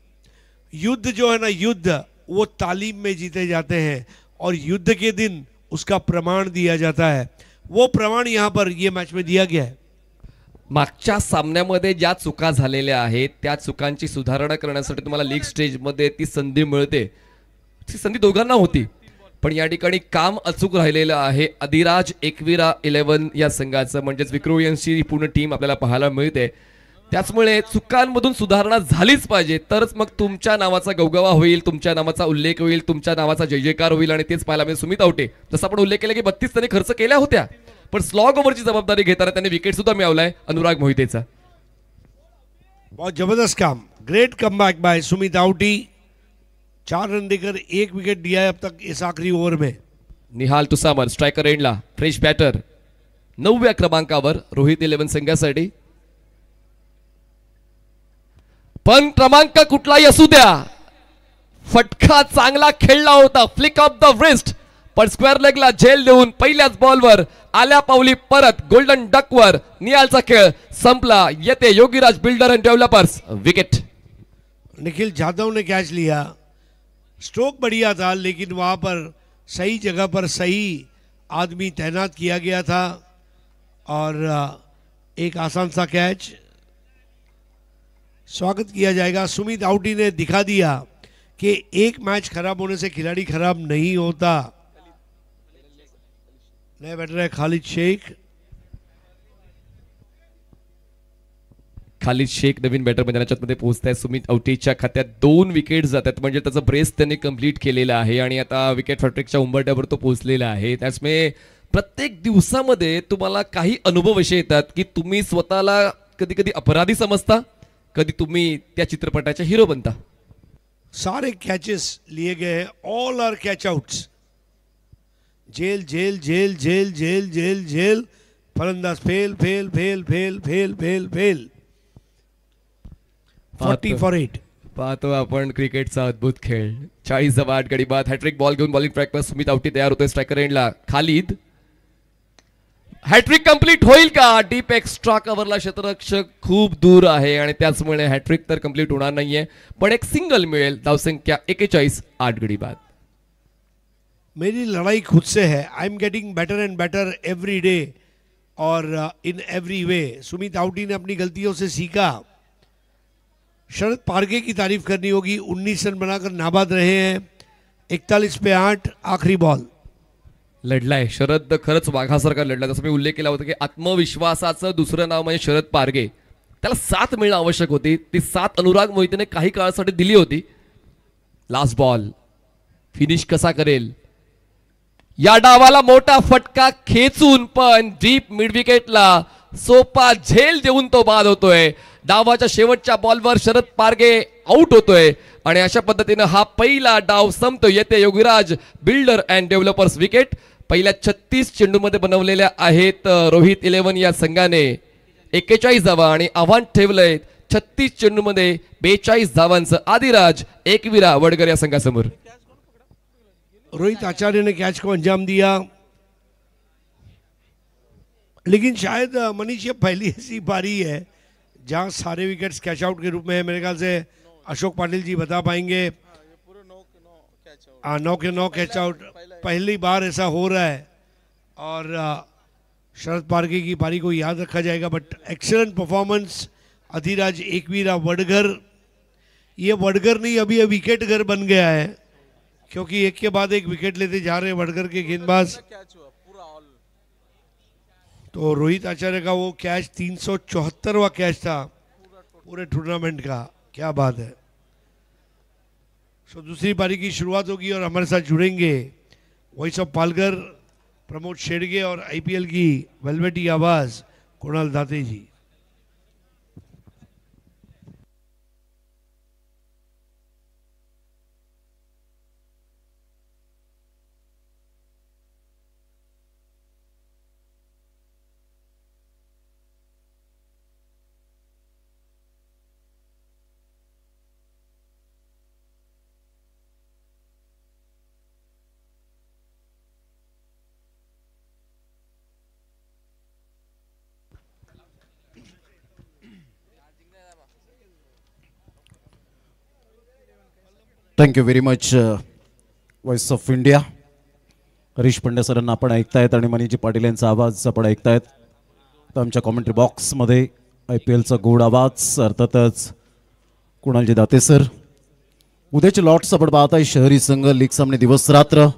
युद्ध जो है ना, युद्ध वो तालीम में जीते जाते हैं और युद्ध के दिन उसका प्रमाण दिया जाता है. वो प्रमाण यहाँ पर ये मैच में दिया गया है. मागच्या सामन्यामध्ये ज्या चुका झालेल्या आहेत त्या चुकांची सुधारणा करण्यासाठी तुम्हाला लीग स्टेजमध्ये ती संधी मिळते. ती संधी दोघांना होती, पण या ठिकाणी काम अचूक राहिलेलं आहे अधिराज एकवीरा 11 या संघाचं. म्हणजेच विक्रोयन्सची पूर्ण टीम आपल्याला पाहायला मिळते. त्याचमुळे चुकांमधून सुधारणा झालीच पाहिजे, तरच मग तुमच्या नावाचा गवगवा होईल, तुमच्या नावाचा उल्लेख होईल, तुमच्या नावाचा जय जयकार होईल. आणि तेच पाहायला मिळेल. सुमित आवटे जसं आपण उल्लेख केला की 32 त्यांनी खर्च केल्या होत्या, पण स्लॉग ओव्हरची जबाबदारी घेताना त्यांनी विकेट सुद्धा मिळवलाय अनुराग मोहितेचा. बहुत जबरदस्त काम. Great comeback by Sumit Awati. 4 run देकर 1 विकेट दिया है अब तक इस आखिरी ओवर में. निहाल तुसामर स्ट्रायकर एंडला. फ्रेश बॅटर 9व्या क्रमांकावर रोहित 11 संघासाठी. पण क्रमांक कुठलाही असू द्या, फटका चांगला खेळला होता. फ्लिक ऑफ द रिस्ट, पण स्क्वेअर लेगला झेल देऊन पहिल्याच बॉलवर आल्या पावली परत गोल्डन डकवर निहालचा खेळ संपला. येते Yogiraj builder and developers wicket. Nikhil Jadhav ने कैच लिया. स्ट्रोक बढ़िया था, लेकिन वहाँ पर सही जगह पर सही आदमी तैनात किया गया था और एक आसान सा कैच. स्वागत किया जाएगा. सुमित आवटी ने दिखा दिया कि एक मैच खराब होने से खिलाड़ी खराब नहीं होता. नया बैटर है खालिद शेख. खालिद शेख नवीन बॅटर मैदानाच्या मध्ये पोहोचताय. सुमित आवटीच्या खात्यात 2 विकेट जातात, म्हणजे त्याचं ब्रेस त्यांनी कंप्लीट केलेलं आहे आणि आता विकेट फॅक्टरीच्या उंबरठ्यावर तो पोहोचलेला आहे. त्याचमुळे प्रत्येक दिवसामध्ये तुम्हाला काही अनुभव असे येतात की तुम्ही स्वतःला कधी कधी अपराधी समजता, कधी तुम्ही त्या चित्रपटाचे हिरो बनता. सारे कैचेस लिए गए हैं. All are catch outs. Jail jail jail jail jail jail jail. फलंदाज fail fail fail fail fail fail fail. 40 for 8. पाहतो आपण क्रिकेटचा अद्भुत खेळ. 40 गडी बाद. हॅट्रिक बॉल घेऊन बॉलिंग ट्रॅकवर सुमित आवटी तयार होतोय. स्ट्रायकर एंडला खालिद. हॅट्रिक कंप्लीट होईल का? डीप एक्स्ट्रा कव्हरला क्षेत्ररक्षक खूप दूर आहे आणि त्याचमुळे हॅट्रिक तर कंप्लीट होणार नाहीये, पण एक सिंगल मिळेल. धावसंख्या 41. 8 गडी बाद. मेरी लड़ाई खुद से है. I am getting better and better every day और in every way Sumit Auti ने अपनी गलतियों से सीखा। शरद पारगे की तारीफ करनी होगी, 19 रन बनाकर नाबाद रहे हैं, 41 पे 8 आखिरी बॉल। लढलाय शरद, खरंच वाघासारखा लढला. जसं मी उल्लेख केला होता की आत्मविश्वासाचं दुसरं नाव म्हणजे शरद पारगे. त्याला 7 मिळणं आवश्यक होती, ती 7 अनुराग मोहितेने काही काळासाठी दिली होती. लास्ट बॉल फिनिश कसा करेल, या डावाला मोठा फटका खेचून पण डीप मिड विकेटला सोपा झेल देऊन तो बाद होतोय. डावाच्या शेवटच्या बॉलवर शरद पारगे आउट होतोय आणि अशा पद्धतीने हा पहिला डाव संपतो. येते Yogiraj builder and developers wicket. पहिल्या 36 चेंडूमध्ये बनवलेल्या आहेत रोहित 11 या संघाने 41 धावा आणि आव्हान ठेवलंय 36 चेंडूमध्ये 42 धावांचं. आदिराज एकविरा वडगर या संघासमोर. रोहित आचार्य ने कैच को अंजाम दिया, लेकिन शायद मनीष ये पहली ऐसी पारी है जहां सारे विकेट्स कैच आउट के रूप में है. मेरे ख्याल से अशोक पाटिल जी बता पाएंगे. 9 के 9 कैच आउट पहली बार ऐसा हो रहा है और शरद पारगे की पारी को याद रखा जाएगा. But excellent performance Adhiraj Ekvira Vadgar. ये वडगर नहीं, अभी ये विकेट घर बन गया है क्योंकि एक के बाद एक विकेट लेते जा रहे हैं वडगर के गेंदबाज. तो रोहित आचार्य का वो कैच 374वां कैच था पूरे टूर्नामेंट का. क्या बात है. सो दूसरी पारी की शुरुआत होगी और हमारे साथ जुड़ेंगे वॉइस ऑफ पालघर प्रमोद शेडगे और आईपीएल की वेलवेटी आवाज Kunal Date ji. Thank you very much voice of India. Harish Pandya सरांना आपण ऐकतायत आणि मनीजी पाटील यांचा आवाज आपण ऐकतायत. तर आमच्या कॉमेंट्री बॉक्समध्ये IPLचा गोड आवाज अर्थातच कुणालजी दाते सर. उद्याचे लॉट्स आपण पाहताय शहरी संघ लीग सामने दिवस रात्र.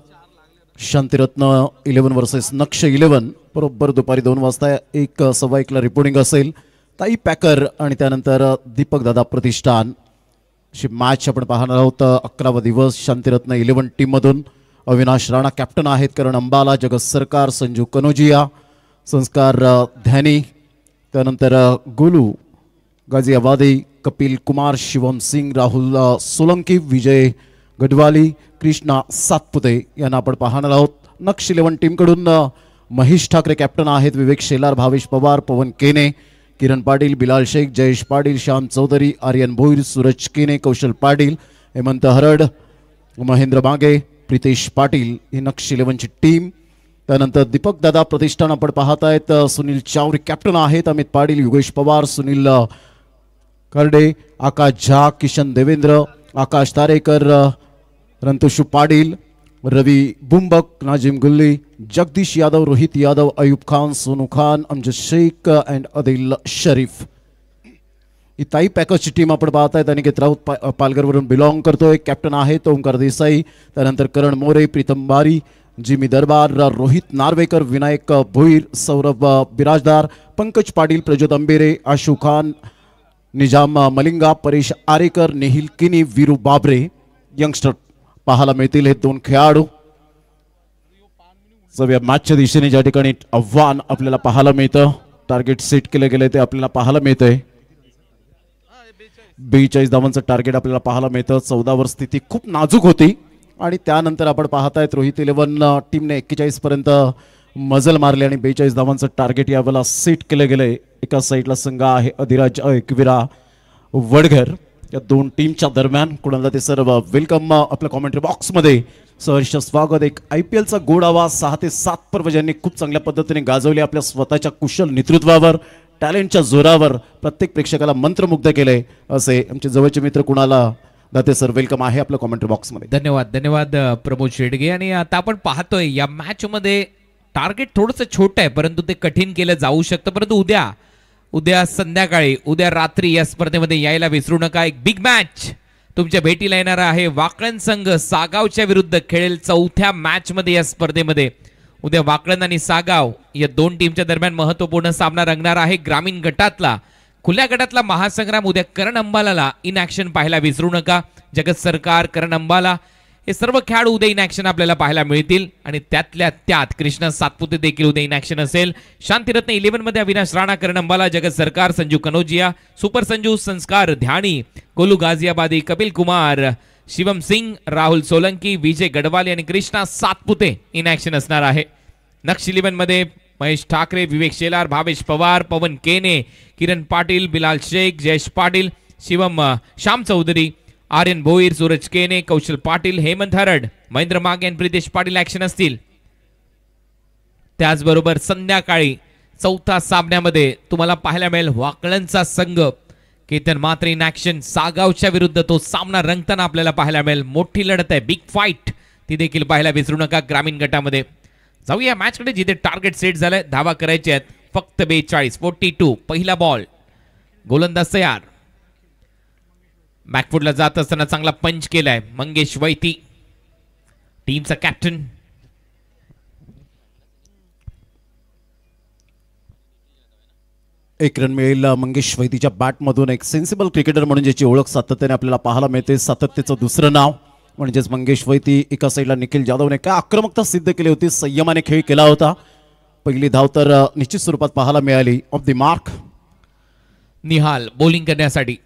शांतिरत्न 11 वर्सेस नक्ष 11 बरोबर दुपारी 2 वाजता 1:15 रिपोर्टिंग असेल. ताई पॅकर आणि त्यानंतर दीपक दादा प्रतिष्ठान अशी मॅच आपण पाहणार आहोत. 11वा दिवस शांतिरत्न 11 टीममधून अविनाश राणा कॅप्टन आहेत, करण अंबाला, जगत सरकार, संजू कनोजिया, संस्कार ध्यानी, त्यानंतर गोलू गाझियाबादी, कपिल कुमार, शिवम सिंग, राहुल सोलंकी, विजय गडवाली, कृष्णा सातपुते यांना आपण पाहणार आहोत. नक्ष 11 टीमकडून महेश ठाकरे कॅप्टन आहेत, विवेक शेलार, भावेश पवार, पवन केने, किरण पाटील, बिलाल शेख, जयेश पाटील, श्याम चौधरी, आर्यन भोईर, सूरज केने, कौशल पाटील, हेमंत हरड, महेंद्र मागे, प्रितेश पाटील ही नक्ष 11ची टीम. त्यानंतर दीपक दादा प्रतिष्ठान आपण पाहत आहेत. सुनील चावरी कॅप्टन आहेत, अमित पाटील, योगेश पवार, सुनील करडे, आकाश झा, किशन देवेंद्र, आकाश तारेकर, रंतुशु पाटील, रवि बुंबक, नाजिम गुल्ली, जगदीश यादव, रोहित यादव, अयूब खान, सोनू खान, अमजद शेख अँड अदिल शरीफ. ही ताई पॅकर्सची टीम आपण पाहत आहेत. अनिकेत राऊत पालघरवरून बिलॉंग करतोय, कॅप्टन आहेत ओंकार देसाई, त्यानंतर करण मोरे, प्रीतम बारी, जिमी दरबार, रोहित नार्वेकर, विनायक भोईर, सौरभ बिराजदार, पंकज पाटील, प्रज्योत अंबेरे, आशू खान, निजाम मलिंगा, परेश आरेकर, नेहिल किनी, वीरू बाबरे यंगस्टर पाहायला मिळतील हे 2 खेळाडू. सगळ्या मॅचच्या दिशेने ज्या ठिकाणी आव्हान आपल्याला पाहायला मिळतं, टार्गेट सेट केले गेले ते आपल्याला पाहायला मिळतंय. 42 धावांचं टार्गेट आपल्याला पाहायला मिळतं. 14वर स्थिती खूप नाजूक होती आणि त्यानंतर आपण पाहतायत रोहित 11 टीमने 41 पर्यंत मजल मारले आणि 42 धावांचं टार्गेट यावेळेला सेट केलं गेलंय. एका साईडला संघ आहे अधिराज एकविरा वडघर. या 2 टीमच्या दरम्यान कुणाला ते सर्व वेलकम आपल्या कॉमेंट्री बॉक्समध्ये सहर्ष स्वागत. एक IPLचा गोड आवाज 6 ते 7 पर्व ज्यांनी खूप चांगल्या पद्धतीने गाजवले आपल्या स्वतःच्या कुशल नेतृत्वावर, टॅलेंटच्या जोरावर प्रत्येक प्रेक्षकाला मंत्रमुग्ध केले असे आमचे जवळचे मित्र कुणाला दाते सर वेलकम आहे आपल्या कॉमेंट्री बॉक्समध्ये. धन्यवाद धन्यवाद प्रमोद शेडगे. आणि आता आपण पाहतोय या मॅच मध्ये टार्गेट थोडंसं छोटं आहे परंतु ते कठीण केलं जाऊ शकतं. परंतु उद्या संध्याकाळी उद्या रात्री या स्पर्धेमध्ये यायला विसरू नका. एक बिग मॅच तुमच्या भेटीला येणार आहे. वाकळण संघ सागावच्या विरुद्ध खेळेल 4थ्या मॅच मध्ये या स्पर्धेमध्ये. उद्या वाकळण आणि सागाव या दोन टीमच्या दरम्यान महत्वपूर्ण सामना रंगणार आहे. ग्रामीण गटातला खुल्या गटातला महासंग्राम उद्या करण अंबालाला इन ॲक्शन पाहायला विसरू नका. जगत सरकार, करण अंबाला हे सर्व खेळाडू उद्या इन ॲक्शन आपल्याला पाहायला मिळतील आणि त्यातल्या त्यात कृष्णा सातपुते देखील उद्या इन ॲक्शन असेल. शांतिरत्न 11 मध्ये अविनाश राणा, करण अंबाला, जगत सरकार, संजू कनोजिया, सुपर संजू, संस्कार ध्यानी, गोलू गाझियाबादी, कपिल कुमार, शिवम सिंग, राहुल सोलंकी, विजय गडवाले आणि कृष्णा सातपुते इन ॲक्शन असणार आहे. नक्ष 11 मध्ये महेश ठाकरे, विवेक शेलार, भावेश पवार, पवन केने, किरण पाटील, बिलाल शेख, जयेश पाटील, शिवम श्याम चौधरी, आर्यन भोईर, सूरज केने, कौशल पाटील, हेमंत हरड, महेंद्र मागे आणि प्रितेश पाटील ॲक्शन असतील. त्याचबरोबर संध्याकाळी 4थ्या सामन्यामध्ये तुम्हाला पाहायला मिळेल वाकळणचा संघ केतन मात्रे इन ॲक्शन सागावच्या विरुद्ध. तो सामना रंगताना आपल्याला पाहायला मिळेल. मोठी लढत आहे, बिग फाईट, ती देखील पाहायला विसरू नका. ग्रामीण गटामध्ये जाऊया मॅचकडे जिथे टार्गेट सेट झालंय. धावा करायचे आहेत फक्त 42. 42. पहिला बॉल, गोलंदाज तयार. बॅकफुटला जात असताना चांगला पंच केलाय मंगेश वैती, टीमचा कॅप्टन. एक रन मिळेल मंगेश वैतीच्या बॅटमधून. एक सेन्सिबल क्रिकेटर म्हणून ज्याची ओळख सातत्याने आपल्याला पाहायला मिळते. सातत्याचं दुसरं नाव म्हणजेच मंगेश वैती. एका साईडला निखिल जाधवने काय आक्रमकता सिद्ध केली होती, संयमाने खेळ केला होता. पहिली धाव तर निश्चित स्वरूपात पाहायला मिळाली. Of the mark Nihal bowling करण्यासाठी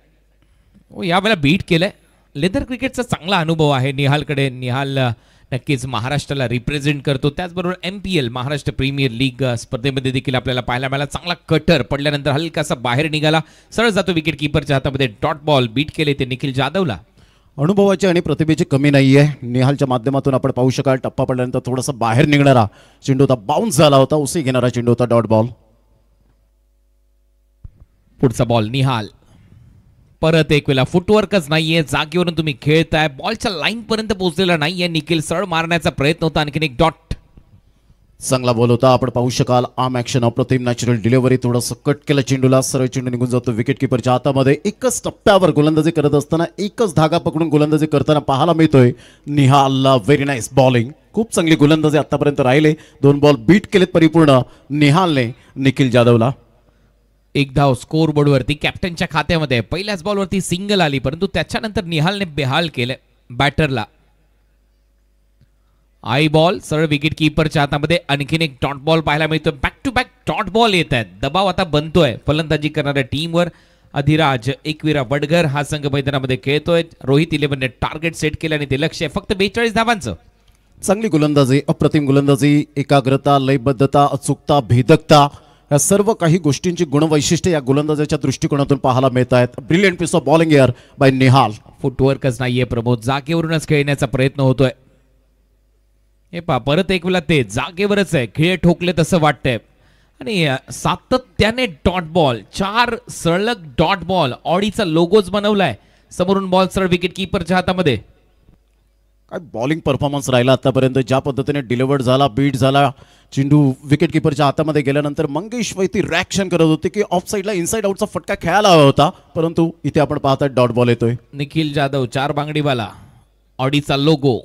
यावेळेला बीट केलंय. लेदर क्रिकेटचा चांगला अनुभव आहे निहालकडे. निहाल नक्कीच महाराष्ट्राला रिप्रेझेंट करतो. त्याचबरोबर MPL महाराष्ट्र प्रीमियर लीग स्पर्धेमध्ये देखील आपल्याला पाहायला मिळाला. चांगला कटर पडल्यानंतर हलकासा बाहेर निघाला, सरळ जातो विकेट कीपरच्या हातामध्ये. डॉट बॉल बीट केले ते निखिल जाधवला. अनुभवाची आणि प्रतिभेची कमी नाहीये. निहालच्या माध्यमातून आपण पाहू शकाल टप्पा पडल्यानंतर थोडासा बाहेर निघणारा चेंडू होता, बाउन्स झाला होता, उसी घेणारा चेंडू होता. Dot ball. पुढचा बॉल निहाल. परत एक वेळा फुटवर्कच नाहीये, जागेवरून तुम्ही खेळताय, बॉलच्या लाईन पर्यंत पोहोचलेला नाहीये. निखिल सरळ मारण्याचा प्रयत्न होता, आणखीन एक डॉट. चांगला बॉल होता. आपण पाहू शकाल आर्म ॲक्शन, अप्रतिम नॅचरल डिलिव्हरी. थोडंसं कट केलं चेंडूला, सरळ चेंडू निघून जातो विकेट किपरच्या हातामध्ये. एकच टप्प्यावर गोलंदाजी करत असताना एकच धागा पकडून गोलंदाजी करताना पाहायला मिळतोय निहालला. व्हेरी नाईस बॉलिंग, खूप चांगली गोलंदाजी आतापर्यंत राहिले. 2 बॉल बीट केलेत परिपूर्ण निहालने निखिल जाधवला. एक धाव स्कोर बोर्डवरती कॅप्टनच्या खात्यामध्ये. पहिल्याच बॉलवरती सिंगल आली, परंतु त्याच्यानंतर निहालने बेहाल केले बॅटरला. आई बॉल सरळ विकेट कीपरच्या हातामध्ये. आणखीन एक डॉट बॉल पाहायला मिळतो. Back to back dot ball येत आहेत. दबाव आता बनतोय फलंदाजी करणाऱ्या टीमवर. अधिराज एकविरा वडघर हा संघ मैदानामध्ये खेळतोय. रोहित 11ने टार्गेट सेट केले आणि ते लक्ष आहे फक्त 42 धावांचं. चांगली गोलंदाजी, अप्रतिम गोलंदाजी, एकाग्रता, लयबद्धता, अचूकता, भेदकता, या सर्व काही गोष्टींची गुणवैशिष्ट्ये या गोलंदाजाच्या दृष्टिकोनातून पाहायला मिळत आहेत. Brilliant piece of bowling air by Nihal. फुटवर्कच नाहीये प्रमोद, जागेवरूनच खेळण्याचा प्रयत्न होतोय. हे पा परत एक वेळा ते जागेवरच आहे, खेळ ठोकले तसं वाटतंय. आणि सातत्याने डॉट बॉल, 4 सलग डॉट बॉल. ऑडीचा लोगोच बनवलाय. समोरून बॉल सरळ विकेट कीपरच्या हातामध्ये. काय बॉलिंग परफॉर्मन्स राहिला आतापर्यंत. ज्या पद्धतीने डिलिव्हर्ड झाला, बीट झाला, चेंडू विकेट कीपरच्या हातामध्ये गेल्यानंतर मंगेश वैती रिॲक्शन करत होते की ऑफ साईडला इनसाइड आउटचा फटका खेळायला हवा होता, परंतु इथे आपण पाहतात डॉट बॉल येतोय. निखिल जाधव 4 बांगडीवाला, ऑडीचा लोगो.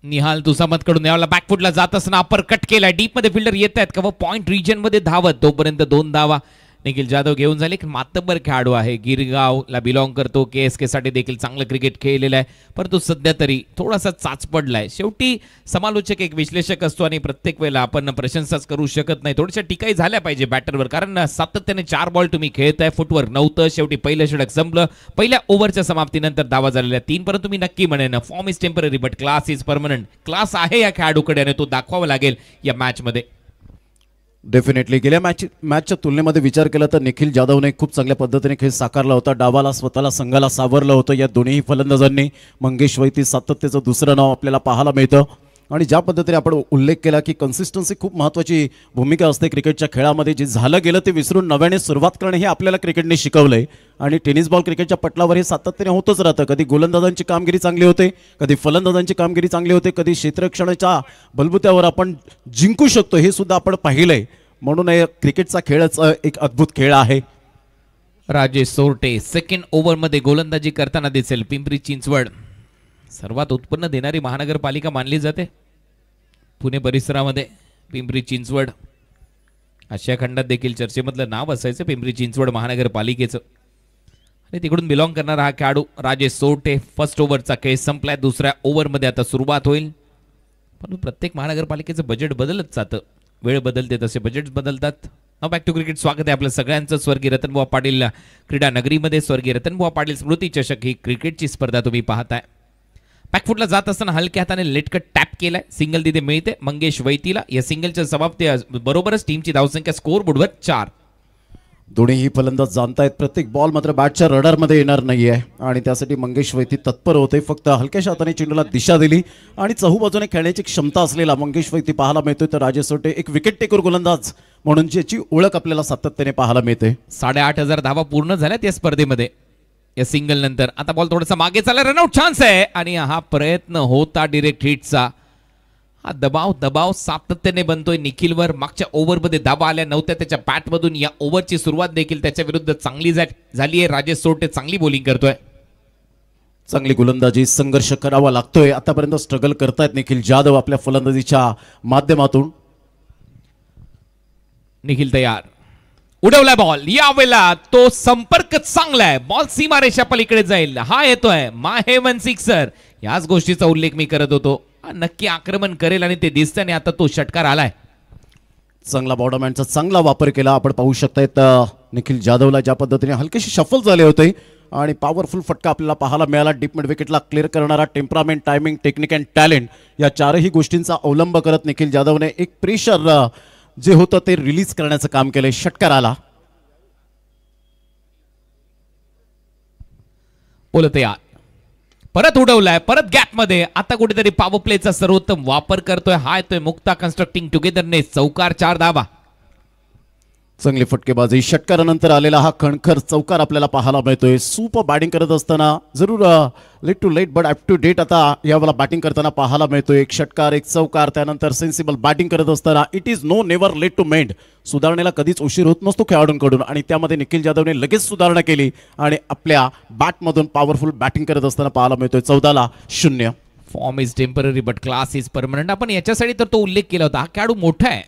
निहाल तुसामत कडून यावेळेला बॅकफुटला जात असताना अपर कट केलाय. डीप मध्ये फिल्डर येत आहेत का व पॉइंट रिजन मध्ये धावत. तोपर्यंत 2 धावा निखिल जाधव घेऊन झाले. एक मातब्बर खेळाडू आहे, गिरगावला बिलॉंग करतो. KSK साठी देखील चांगलं क्रिकेट खेळलेलं आहे, परंतु सध्या तरी थोडासा चाच पडलाय. शेवटी समालोचक एक विश्लेषक असतो आणि प्रत्येक वेळेला आपण प्रशंसाच करू शकत नाही. थोड्याशा टीकाही झाल्या पाहिजे बॅटरवर, कारण सातत्याने 4 बॉल तुम्ही खेळताय. फुटवर्क नव्हतं. शेवटी पहिलं षटक संपलं. पहिल्या ओव्हरच्या समाप्तीनंतर धावा झालेल्या 3, परंतु मी नक्की म्हणेन form is temporary but class is permanent. Class आहे या खेळाडूकडे आणि तो दाखवावा लागेल या मॅचमध्ये. डेफिनेटली गेल्या मॅचच्या तुलनेमध्ये विचार केला तर निखिल जाधवने खूप चांगल्या पद्धतीने खेळ साकारला होता. डावाला स्वतःला संघाला सावरलं होतं या दोन्ही फलंदाजांनी. मंगेश वैती सातत्याचं दुसरं नाव आपल्याला पाहायला मिळतं. आणि ज्या पद्धतीने आपण उल्लेख केला की कन्सिस्टन्सी खूप महत्त्वाची भूमिका असते क्रिकेटच्या खेळामध्ये. जे झालं गेलं ते विसरून नव्याने सुरुवात करणे हे आपल्याला क्रिकेटने शिकवलं आहे. आणि टेनिस बॉल क्रिकेटच्या पटलावर हे सातत्याने होतच राहतं. कधी गोलंदाजांची कामगिरी चांगली होते, कधी फलंदाजांची कामगिरी चांगली होते, कधी क्षेत्ररक्षणाच्या बलबुत्यावर आपण जिंकू शकतो हे सुद्धा आपण पाहिलंय. म्हणून हे क्रिकेटचा खेळच एक अद्भुत खेळ आहे. राजेश सोरटे सेकंड ओव्हरमध्ये गोलंदाजी करताना दिसेल. पिंपरी चिंचवड सर्वात उत्पन्न देणारी महानगरपालिका मानली जाते पुणे परिसरामध्ये. पिंपरी चिंचवड आशिया खंडात देखील चर्चेमधलं नाव असायचं पिंपरी चिंचवड महानगरपालिकेचं. आणि तिकडून बिलॉंग करणारा हा खेळाडू राजेश सोरटे. फर्स्ट ओव्हरचा खेळ संपलाय, दुसऱ्या ओव्हरमध्ये आता सुरुवात होईल. पण प्रत्येक महानगरपालिकेचं बजेट बदलत जातं, वेळ बदलते तसे बजेट बदलतात. Back to cricket. स्वागत आहे आपलं सगळ्यांचं स्वर्गीय रतनबुवा पाटील क्रीडा नगरीमध्ये. स्वर्गीय रतनबुवा पाटील स्मृती चषक ही क्रिकेटची स्पर्धा तुम्ही पाहताय. बॅकफुटला जात असताना हलक्या हाताने लेटकट टॅप केलाय, सिंगल तिथे मिळते मंगेश वैतीला. या सिंगलच्या समाप्ती बरोबरच टीमची धावसंख्या स्कोर बोर्डवर 4. दोन्हीही फलंदाज जाणतायत प्रत्येक बॉल मात्र बॅटच्या रडारमध्ये येणार नाहीये आणि त्यासाठी मंगेश वैती तत्पर होते. फक्त हलक्याशा हाताने चेंडूला दिशा दिली आणि चहूबाजूने खेळण्याची क्षमता असलेला मंगेश वैती पाहायला मिळतोय. तर राजेश सोरटे एक विकेट टेकर गोलंदाज म्हणून ज्याची ओळख आपल्याला सातत्याने पाहायला मिळते. 8,500 धावा पूर्ण झाल्यात या स्पर्धेमध्ये या सिंगल नंतर. आता बॉल थोडासा मागे चालला, रनआउट चान्स आहे आणि हा प्रयत्न होता डिरेक्ट हिटचा. हा दबाव सातत्याने बनतोय निखिलवर. मागच्या ओव्हरमध्ये धावा आल्या नव्हत्या त्याच्या बॅटमधून. या ओव्हरची सुरुवात देखील त्याच्या विरुद्ध चांगली झाली आहे. राजेश सोरटे चांगली बॉलिंग करतोय. चांगली गोलंदाजी, संघर्ष करावा लागतोय. आतापर्यंत स्ट्रगल करतायत निखिल जाधव आपल्या फलंदाजीच्या माध्यमातून. निखिल तयार, उडवलाय बॉल. यावेळेला तो संपर्क चांगला आहे, बॉल सीमारेषा पलीकडे जाईल. हा येतोय माहेवन सिक्सर. याच गोष्टीचा उल्लेख मी करत होतो. नक्की आक्रमण करेल आणि ते दिसतंय आणि आता तो षटकार आलाय. चांगला बॉर्डरमॅनचा चांगला वापर केला. आपण पाहू शकतायत निखिल जाधवला ज्या पद्धतीने हलकेशी शफल झाले होते आणि पॉवरफुल फटका आपल्याला पाहायला मिळाला. डीप मिड विकेटला क्लिअर करणारा temperament, timing, technique and talent या चारही गोष्टींचा अवलंब करत निखिल जाधवने एक प्रेशर जे होतं ते रिलीज करण्याचं काम केलंय. षटकार आला. बोलत यार, परत उडवलाय, परत गॅप मध्ये. आता कुठेतरी पॉवर प्लेचा सर्वोत्तम वापर करतोय. हा येतोय मुक्ता कन्स्ट्रक्टिंग टुगेदरनेस. चौकार 4 धावा. चांगली फटकेबाजी. षटकारानंतर आलेला हा खणखर चौकार आपल्याला पाहायला मिळतोय. सुपर बॅटिंग करत असताना जरूर late to late but up to date आता यावेळेला बॅटिंग करताना पाहायला मिळतोय. एक षटकार, एक चौकार, त्यानंतर सेन्सिबल बॅटिंग करत असताना it is no never late to mend. सुधारणेला कधीच उशीर होत नसतो खेळाडूंकडून आणि त्यामध्ये निखिल जाधवने लगेच सुधारणा केली आणि आपल्या बॅटमधून पॉवरफुल बॅटिंग करत असताना पाहायला मिळतोय. 14-0. Form is temporary but class is permanent. आपण याच्यासाठी तर तो उल्लेख केला होता. हा खेळाडू मोठा आहे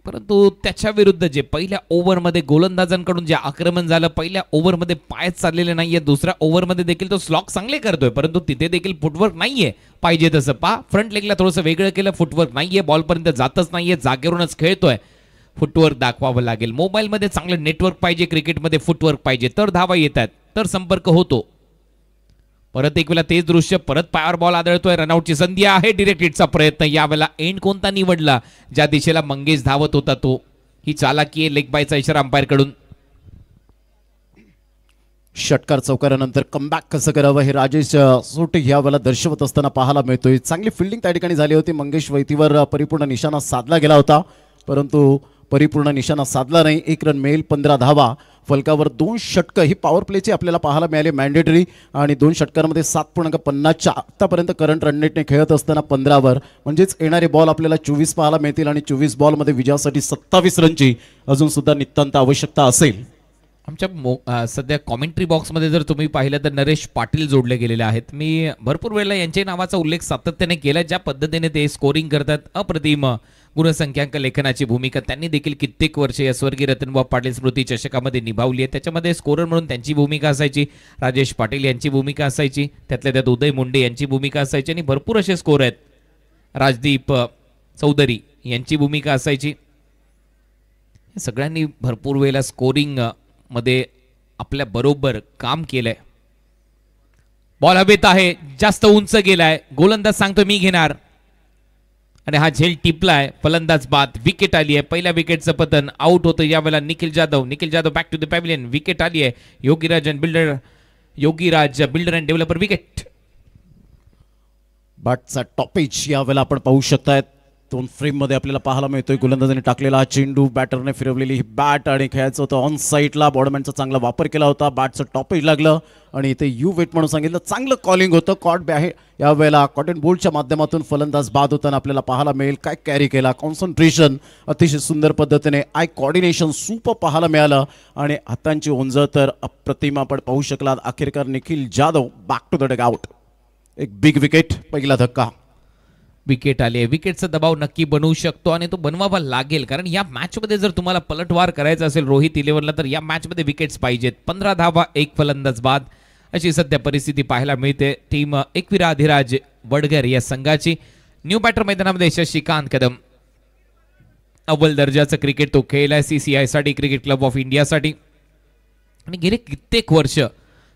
परंतु त्याच्या विरुद्ध जे पहिल्या ओव्हरमध्ये गोलंदाजांकडून जे आक्रमण झालं, पहिल्या ओव्हरमध्ये पायच चाललेले नाहीये. दुसऱ्या ओव्हरमध्ये देखील तो स्लॉक चांगले करतोय परंतु तिथे देखील फुटवर्क नाहीये पाहिजे तसं. फ्रंट लेगला थोडंसं वेगळं केलं, फुटवर्क नाहीये, बॉलपर्यंत जातच नाहीये, जागेवरूनच खेळतोय. फुटवर्क दाखवावं लागेल. मोबाईलमध्ये चांगलं नेटवर्क पाहिजे, क्रिकेटमध्ये फुटवर्क पाहिजे, तर धावा येतात, तर संपर्क होतो. परत एक वेळा तेच दृश्य, परत पायावर बॉल आदळतोय. रनआउटची संधी आहे. डिरेक्ट हिटचा प्रयत्न. यावेळेला एंड कोणता निवडला? ज्या दिशेला मंगेश धावत होता तो. ही चालाकी आहे. लेग बायचा इशारा अंपायर कडून. षटकार चौकारानंतर कमबॅक कसं करावं हे राजेश सोरटे यावेळेला दर्शवत असताना पाहायला मिळतोय. चांगली फिल्डिंग त्या ठिकाणी झाली होती. मंगेश वैतीवर परिपूर्ण निशाणा साधला गेला होता परंतु परिपूर्ण निशाणा साधला नाही. 1 रन मिळेल, 15 धावा. फलकावर 2 षटकं ही पॉवर प्लेची आपल्याला पाहायला मिळाली मॅन्डेटरी आणि 2 षटकांमध्ये 7.50च्या आतापर्यंत करंट रन रेटने खेळत असताना 15वर म्हणजेच येणारे बॉल आपल्याला 24 पाहायला मिळतील आणि 24 बॉलमध्ये विजयासाठी 27 रनची अजून सुद्धा नितांत आवश्यकता असेल. आमच्या सध्या कॉमेंट्री बॉक्समध्ये जर तुम्ही पाहिलं तर नरेश पाटील जोडले गेलेले आहेत. मी भरपूर वेळेला यांच्या नावाचा उल्लेख सातत्याने केला. ज्या पद्धतीने ते स्कोरिंग करतात, अप्रतिम गुणसंख्याक लेखनाची भूमिका त्यांनी देखील कित्येक वर्ष या स्वर्गीय रतनबुवा पाटील स्मृती चषकामध्ये निभावली आहे. त्याच्यामध्ये स्कोरर म्हणून त्यांची भूमिका असायची, राजेश पाटील यांची भूमिका असायची, त्यातल्या त्यात उदय मुंडे यांची भूमिका असायची आणि भरपूर असे स्कोर आहेत. राजदीप चौधरी यांची भूमिका असायची. सगळ्यांनी भरपूर वेळेला स्कोरिंग मध्ये आपल्या बरोबर काम केलंय. बॉल हवेत आहे, जास्त उंच गेलाय. गोलंदाज सांगतो मी घेणार आणि हा झेल टिपलाय. फलंदाज बाद. विकेट आली आहे. पहिल्या विकेटचं पतन. आउट होतं यावेळेला Nikhil Jadhav back to the pavilion. Wicket आली आहे. Yogiraj builder and developer wicket. बॅटचा टॉपेज यावेळेला आपण पाहू शकतायत. 2 फ्रेममध्ये आपल्याला पाहायला मिळतोय. गोलंदाजाने टाकलेला हा चेंडू, बॅटरने फिरवलेली ही बॅट आणि खेळायचं होतं ऑन साईडला. बॉडमॅनचा चांगला वापर केला होता. बॅटचं टॉपेज लागलं आणि इथे यू वेट म्हणून सांगितलं. चांगलं कॉलिंग होतं. कॉट आहे यावेळेला कॉटन बोल्टच्या माध्यमातून फलंदाज बाद होताना आपल्याला पाहायला मिळेल. काय कॅरी केला, कॉन्सन्ट्रेशन अतिशय सुंदर पद्धतीने, आय कॉर्डिनेशन सुपर पाहायला मिळालं आणि हातांची उंच तर अप्रतिम आपण पाहू शकलात. अखेरकार Nikhil Jadhav back to the dugout. एक बिग विकेट, पहिला धक्का. विकेट आली आहे. विकेटचा दबाव नक्की बनवू शकतो आणि तो बनवावा लागेल, कारण या मॅचमध्ये जर तुम्हाला पलटवार करायचा असेल रोहित 11ला तर या मॅचमध्ये विकेट्स पाहिजेत. 15 धावा, 1 फलंदाज बाद अशी सध्या परिस्थिती पाहायला मिळते. टीम एकविरा अधिराज वडगर या संघाची. न्यू बॅटर मैदानामध्ये शशिकांत कदम. अव्वल दर्जाचं क्रिकेट तो खेळलाय CCI साठी, क्रिकेट क्लब ऑफ इंडियासाठी, आणि गेले कित्येक वर्ष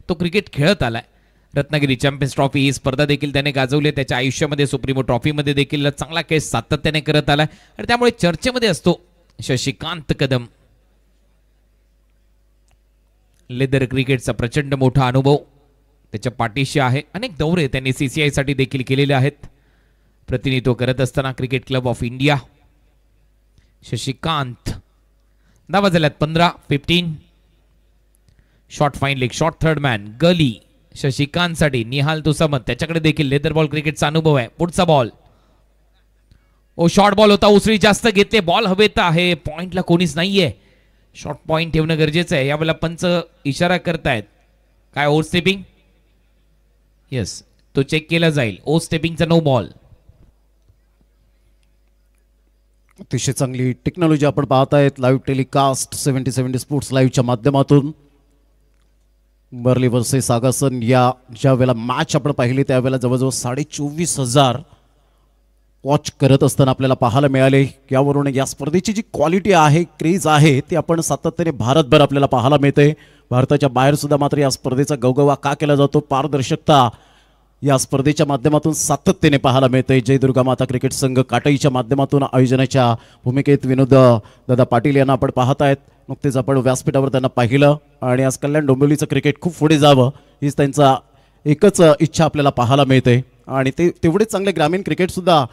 तो क्रिकेट खेळत आलाय. रत्नागिरी चॅम्पियन्स ट्रॉफी ही स्पर्धा देखील त्याने गाजवली. त्याच्या आयुष्यामध्ये सुप्रीमो ट्रॉफीमध्ये देखील चांगला केस सातत्याने करत आलाय आणि त्यामुळे चर्चेमध्ये असतो शशिकांत कदम. लेदर क्रिकेटचा प्रचंड मोठा अनुभव त्याच्या पाठीशी आहे. अनेक दौरे त्यांनी CCI साठी देखील केलेले आहेत. प्रतिनिधित्व करत असताना cricket club of India. Shashikant. धावा झाल्यात 15. Short fine leg, short third man, गली शशिकांत साठी. निहाल तुसामत त्याच्याकडे देखील लेदर बॉल क्रिकेटचा अनुभव आहे. पुढचा बॉल, ओ शॉर्ट बॉल होता, उसळी जास्त घेतले, बॉल हवेत आहे, पॉइंटला कोणीच नाहीये. शॉर्ट पॉइंट ठेवणं गरजेचं आहे. यावेळेला पंच इशारा करतायत. काय ओव्हर स्टेपिंग? येस, तो चेक केला जाईल. ओव्हर स्टेपिंगचा नो बॉल. अतिशय चांगली टेक्नॉलॉजी आपण पाहतायत. लाईव्ह टेलिकास्ट 70 स्पोर्ट्स लाईव्हच्या माध्यमातून. बर्ली वर्सेस आगासन या ज्या वेळेला मॅच आपण पाहिली त्यावेळेला जवळजवळ 24,500 वॉच करत असताना आपल्याला पाहायला मिळाले. यावरून या स्पर्धेची जी क्वालिटी आहे, क्रेज आहे, ती आपण सातत्याने भारतभर आपल्याला पाहायला मिळते. भारताच्या बाहेर सुद्धा मात्र या स्पर्धेचा गवगवा का केला जातो, पारदर्शकता या स्पर्धेच्या माध्यमातून सातत्याने पाहायला मिळते. जय दुर्गा माता क्रिकेट संघ काटईच्या माध्यमातून आयोजनाच्या भूमिकेत विनोद दादा पाटील यांना आपण पाहत आहेत. नुकतेच आपण व्यासपीठावर त्यांना पाहिलं आणि आज कल्याण डोंबिवलीचं क्रिकेट खूप पुढे जावं हीच त्यांचा एकच इच्छा आपल्याला पाहायला मिळते आणि ते तेवढेच चांगले ग्रामीण क्रिकेटसुद्धा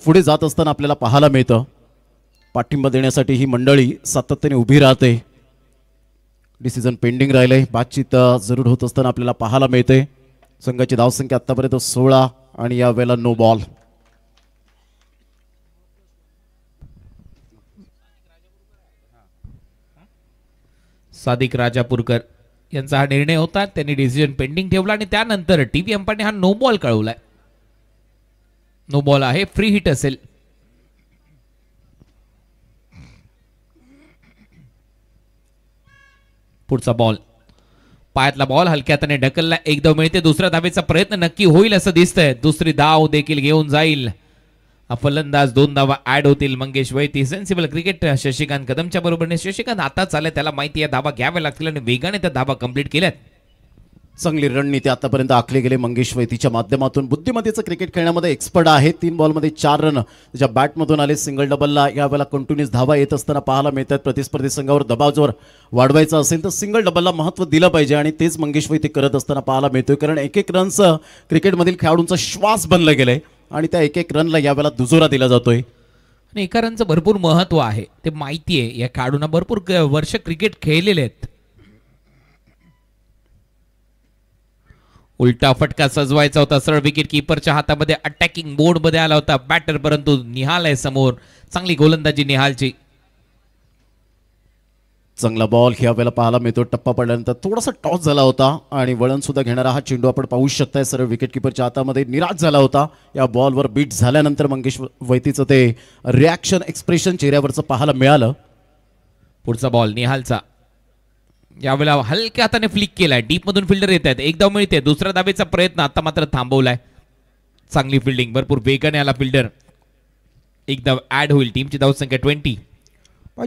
पुढे जात असताना आपल्याला पाहायला मिळतं. पाठिंबा देण्यासाठी ही मंडळी सातत्याने उभी राहते. डिसिजन पेंडिंग राहिले, बातचीत जरूर होत असताना आपल्याला पाहायला मिळते. संघाची धावसंख्या आतापर्यंत 16 आणि या वेळेला नो बॉल. सादिक राजापूरकर यांचा हा निर्णय होता. त्यांनी डिसिजन पेंडिंग ठेवला आणि त्यानंतर टीव्ही अंपायरने हा नो बॉल कळवलाय. नो बॉल आहे, फ्री हिट असेल. पुढचा बॉल, पायातला बॉल हलक्या हाताने ढकलला. एक धाव मिळते. दुसऱ्या धावेचा प्रयत्न नक्की होईल असं दिसतंय. दुसरी धाव देखील घेऊन जाईल फलंदाज. 2 धावा ऍड होतील. मंगेश वैती. सेन्सिबल क्रिकेट शशिकांत कदमच्या बरोबरने. शशिकांत आता चालय, त्याला माहिती आहे धावा घ्याव्या लागतील आणि वेगाने त्या धावा कंप्लीट केल्यात. चांगली रणनीती आतापर्यंत आखली गेली मंगेश वैतीच्या माध्यमातून. बुद्धिमत्तेचं क्रिकेट खेळण्यामध्ये एक्सपर्ट आहे. 3 बॉलमध्ये 4 रन त्याच्या बॅटमधून आले. सिंगल डबलला यावेळेला कंटिन्यूस धावा येत असताना पाहायला मिळतात. प्रतिस्पर्धी संघावर दबाव जर वाढवायचा असेल तर सिंगल डबलला महत्त्व दिलं पाहिजे आणि तेच मंगेश वैती करत असताना पाहायला मिळतोय. कारण एक रन्स क्रिकेटमधील खेळाडूंचा श्वास बनला गेलाय आणि त्या एक रनला यावेळेला दुजोरा दिला जातोय. आणि एका रनचं भरपूर महत्व आहे, ते माहिती आहे. या खेळाडूंना भरपूर वर्ष क्रिकेट खेळलेले आहेत. उलटा फटका सजवायचा होता. सरळ विकेट कीपरच्या हातामध्ये अटॅकिंग मोड मध्ये आला होता बॅटर, परंतु निहाल आहे समोर. चांगली गोलंदाजी निहालची. चांगला बॉल ह्या वेळेला पाहायला मिळतो. टप्पा पडल्यानंतर थोडासा टॉस झाला होता आणि वळण सुद्धा घेणारा हा चेंडू आपण पाहू शकताय. सरळ विकेट कीपरच्या हातामध्ये निराश झाला होता. या बॉलवर बीट झाल्यानंतर मंगेश वैतीचं ते रिॲक्शन एक्सप्रेशन चेहऱ्यावरचं पाहायला मिळालं. पुढचा बॉल निहालचा. यावेळेला हलक्या हाताने फ्लिक केलाय. डीप मधून फिल्डर येत आहेत. एक धाव मिळते. दुसऱ्या धावेचा प्रयत्न आता मात्र थांबवलाय. चांगली फिल्डिंग, भरपूर वेगाने आला फिल्डर. एक धाव ऍड होईल. टीमची धावसंख्या 20.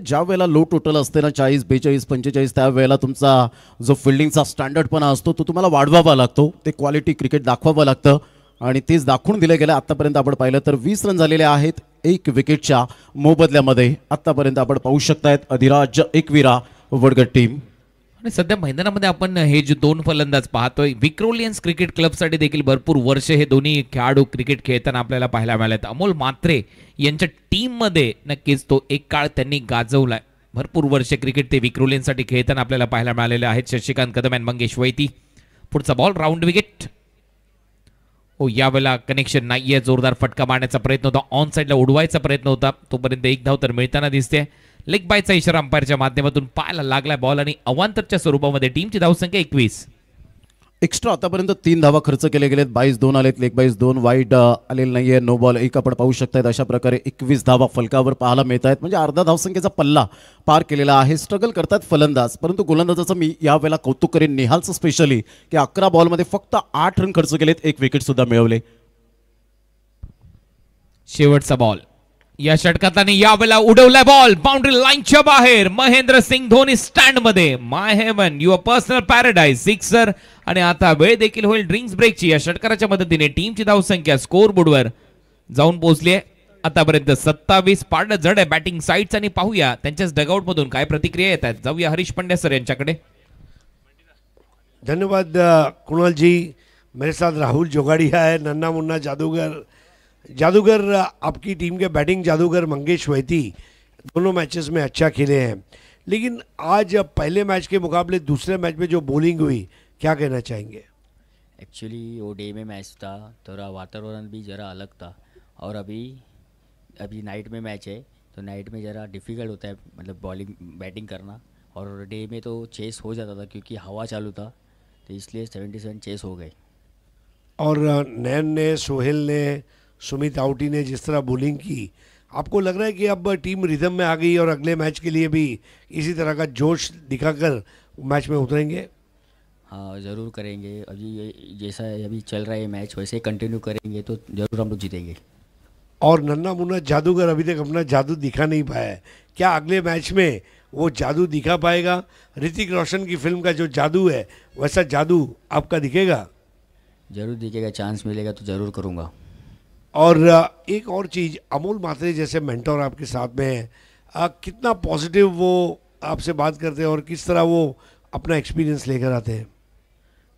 ज्या वेळेला लो टोटल असते ना 40, 42, 45 त्यावेळेला तुमचा जो फिल्डिंगचा स्टँडर्डपणा असतो तो तुम्हाला वाढवावा लागतो. ते क्वालिटी क्रिकेट दाखवावं लागतं आणि तेच दाखवून दिलं गेलं. आतापर्यंत आपण पाहिलं तर 20 रन झालेले आहेत 1 विकेटच्या मोबदल्यामध्ये. आतापर्यंत आपण पाहू शकतायत अधिराज एकविरा वडगड टीम. आणि सध्या मैदानामध्ये आपण हे जे दोन फलंदाज पाहतोय, विक्रोलियन्स क्रिकेट क्लबसाठी देखील भरपूर वर्ष हे दोन्ही खेळाडू क्रिकेट खेळताना आपल्याला पाहायला मिळालेत. अमोल म्हात्रे यांच्या टीममध्ये नक्कीच तो एक काळ त्यांनी गाजवलाय. भरपूर वर्ष क्रिकेट ते विक्रोलियन्ससाठी खेळताना आपल्याला पाहायला मिळालेले आहेत. शशिकांत कदम आणि मंगेश वैती. पुढचा बॉल राऊंड विकेट. हो, यावेळेला कनेक्शन नाहीये. जोरदार फटका मारण्याचा प्रयत्न होता, ऑन साईडला उडवायचा प्रयत्न होता, तोपर्यंत एक धाव तर मिळताना दिसते. लेग बायचा इशारा अंपायरच्या माध्यमातून पायाला लागलाय बॉल आणि अवांतरच्या स्वरूपामध्ये. टीमची धावसंख्या 21. एक्स्ट्रा आतापर्यंत 3 धावा खर्च केले गेलेत. 22-2 आलेत, लेग 22-2 वाईड आलेले नाहीये. नो बॉल 1 आपण पाहू शकतायत. अशा प्रकारे 21 धावा फलकावर पाहायला मिळत आहेत. म्हणजे अर्धा धावसंख्येचा पल्ला पार केलेला आहे. स्ट्रगल करतात फलंदाज, परंतु गोलंदाजाचं मी यावेळेला कौतुक करेन निहालचं स्पेशली, की 11 बॉलमध्ये फक्त 8 रन खर्च केलेत, 1 विकेट सुद्धा मिळवले. शेवटचा बॉल या षटकाताने यावेळेला उडवलाय बॉल बाउंड्री लाईनच्या बाहेर. महेंद्र सिंग धोनी स्टँड मध्ये. My heaven, your personal paradise, sixer. आणि आता वेळ देखील होईल ड्रिंक्स ब्रेकची. या षटकाराच्या मदतीने टीमची धावसंख्या स्कोर बोर्डवर जाऊन पोहोचली आहे. आतापर्यंत 27. पारडं जड आहे बॅटिंग साईड्स. आणि पाहूया त्यांच्याच डगआउट मधून काय प्रतिक्रिया येत आहेत. जाऊया हरीश पंड्या सर यांच्याकडे. धन्यवाद कुणाल जी. मेरे साथ राहुल जोगाड़िया है, नन्ना मुन्ना जादूगर आपकी टीम के बैटिंग जादूगर मंगेश वैती दोनों मैचेस में अच्छा खेले हैं, लेकिन आज पहले मैच के मुकाबले दूसरे मैच में जो बॉलिंग हुई, क्या कहना चाहेंगे? एक्चुअली वो डे में मैच था, थोड़ा वातावरण भी ज़रा अलग था, और अभी नाइट में मैच है तो नाइट में ज़रा डिफ़िकल्ट होता है, मतलब बॉलिंग बैटिंग करना. और डे में तो चेस हो जाता था क्योंकि हवा चालू था, तो इसलिए 77 चेस हो गए. और नैन ने, सोहेल ने, सुमित आउटी ने जिस तरह बॉलिंग की, आपको लग रहा है कि अब टीम रिदम में आ गई और अगले मैच के लिए भी इसी तरह का जोश दिखाकर मैच में उतरेंगे? हाँ, ज़रूर करेंगे. अभी जैसा अभी चल रहा है मैच वैसे कंटिन्यू करेंगे तो ज़रूर हम लोग जीतेंगे. और नन्ना मुन्ना जादूगर अभी तक अपना जादू दिखा नहीं पाया है, क्या अगले मैच में वो जादू दिखा पाएगा? ऋतिक रोशन की फिल्म का जो जादू है वैसा जादू आपका दिखेगा? ज़रूर दिखेगा, चांस मिलेगा तो ज़रूर करूँगा. और एक और चीज़, अमोल म्हात्रे जैसे मेंटोर आपके साथ में है, कितना पॉजिटिव वो आपसे बात करते हैं और किस तरह वो अपना एक्सपीरियंस लेकर आते हैं?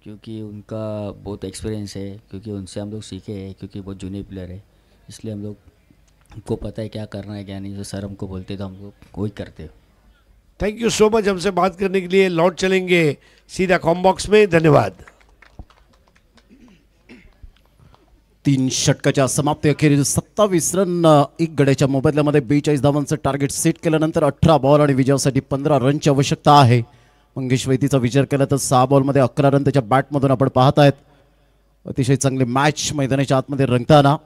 क्योंकि उनका बहुत एक्सपीरियंस है, क्योंकि उनसे हम लोग सीखे हैं, क्योंकि बहुत जूनियर प्लेयर है, इसलिए हम लोग को पता है क्या करना है क्या नहीं. तो सर हमको बोलते तो हम लोग वही करते हैं. थैंक यू सो मच हमसे बात करने के लिए. लौट चलेंगे सीधा कॉम्बॉक्स में. धन्यवाद. 3 षटकाच्या समाप्ती अखेरीस 27 रन 1 गड्याच्या मोबदल्यामध्ये 42 धावांचं टार्गेट सेट केल्यानंतर 18 बॉल आणि विजयासाठी 15 रनची आवश्यकता आहे. मंगेश वैतीचा विचार केला तर 6 बॉलमध्ये 11 रन त्याच्या बॅटमधून आपण पाहत आहेत. अतिशय चांगली मॅच मैदानाच्या आतमध्ये रंगताना.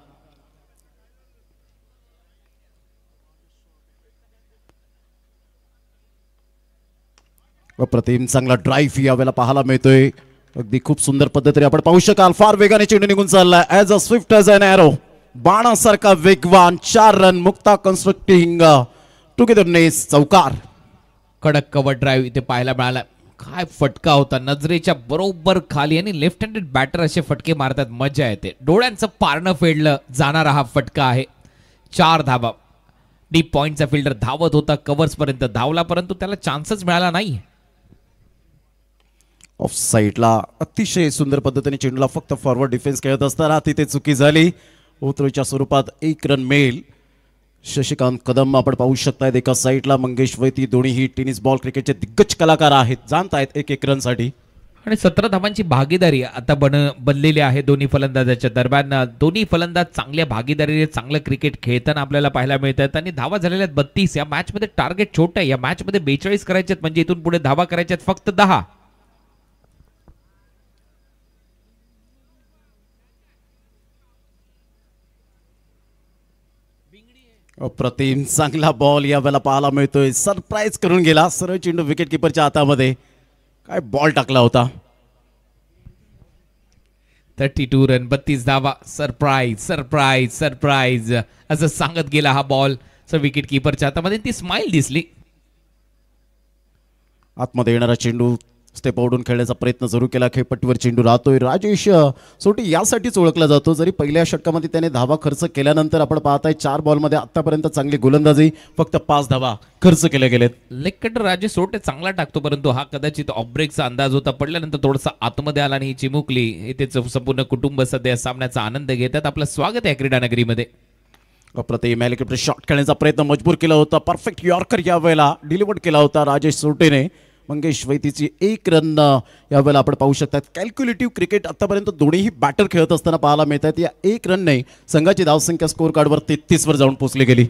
अप्रतिम चांगला ड्राईव्ह यावेळेला पाहायला मिळतोय. अगदी खूप सुंदर पद्धतीने आपण पाहू शकाल. फार वेगाने चेंडू निघून चाललाय. As a swift as an arrow, बाणासारखा वेगवान. 4 रन. मुक्ता कन्स्ट्रक्टिंग टुगेदरनेस चौकार. कडक कव्हर ड्राईव्ह इथे पाहायला मिळाला. काय फटका होता, नजरेच्या बरोबर खाली. आणि लेफ्ट हँडेड बॅटर असे फटके मारतात, मजा येते. डोळ्यांचं पारणं फेडलं जाणारा हा फटका आहे. 4 धावा. डीप पॉइंटचा फिल्डर धावत होता, कव्हर्स पर्यंत धावला, परंतु त्याला चान्सच मिळाला नाही. ऑफ साईडला अतिशय सुंदर पद्धतीने चेंडूला फक्त फॉरवर्ड डिफेन्स खेळत असताना तिथे चुकी झाली. उतरूच्या स्वरूपात 1 रन मिळेल. शशिकांत कदम आपण पाहू शकतायत एका साईडला. मंगेश वैती, दोन्ही ही टेनिस बॉल क्रिकेटचे दिग्गज कलाकार आहेत, जाणतायत 1-1 रनसाठी. आणि 17 धावांची भागीदारी आता बनलेली आहे दोन्ही फलंदाजाच्या दरम्यान. दोन्ही फलंदाज चांगल्या भागीदारीने चांगलं क्रिकेट खेळताना आपल्याला पाहायला मिळतात. आणि धावा झालेल्या 32. या मॅचमध्ये टार्गेट छोटं आहे. या मॅचमध्ये 42 करायचे आहेत, म्हणजे इथून पुढे धावा करायच्यात फक्त 10. अप्रतिम चांगला बॉल यावेळेला पाहायला मिळतोय. सरप्राईज करून गेला. सरळ चेंडू विकेट किपरच्या हातामध्ये. काय बॉल टाकला होता. 32 रन, 32 धावा. सरप्राईज सरप्राईज सरप्राईज असं सांगत गेला हा बॉल. विकेट किपरच्या हातामध्ये ती स्माइल दिसली. आतमध्ये येणारा चेंडू स्टेप आउटून खेळण्याचा प्रयत्न जरूर केला. खेळपट्टीवर चेंडू राहतोय. राजेश सोटी यासाठीच ओळखला जातो. जरी पहिल्या षटकामध्ये त्याने धावा खर्च केल्यानंतर आपण पाहताय 4 बॉलमध्ये आतापर्यंत चांगली गोलंदाजी, फक्त 5 धावा खर्च केल्या गेलेत. लेग कटर राजेश सोटे चांगला टाकतो, परंतु हा कदाचित ऑफ ब्रेकचा अंदाज होता. पडल्यानंतर थोडासा आतमध्ये आला आणि ही चिमुकली. इथेच संपूर्ण कुटुंब सध्या सामन्याचा आनंद घेतात. आपलं स्वागत आहे क्रीडा नगरीमध्ये. अप्रतिम हेलिकॉप्टर शॉट खेळण्याचा प्रयत्न मजबूर केला होता. परफेक्ट यॉर्कर यावेळेला डिलिव्हर्ड केला होता राजेश सोटेने. मंगेश वैतीची 1 रन यावेळेला आपण पाहू शकतात. कॅल्क्युलेटिव्ह क्रिकेट आतापर्यंत दोन्हीही बॅटर खेळत असताना पाहायला मिळत आहेत. या 1 रनने संघाची धावसंख्या स्कोर कार्डवर 33 वर जाऊन पोहोचली गेली.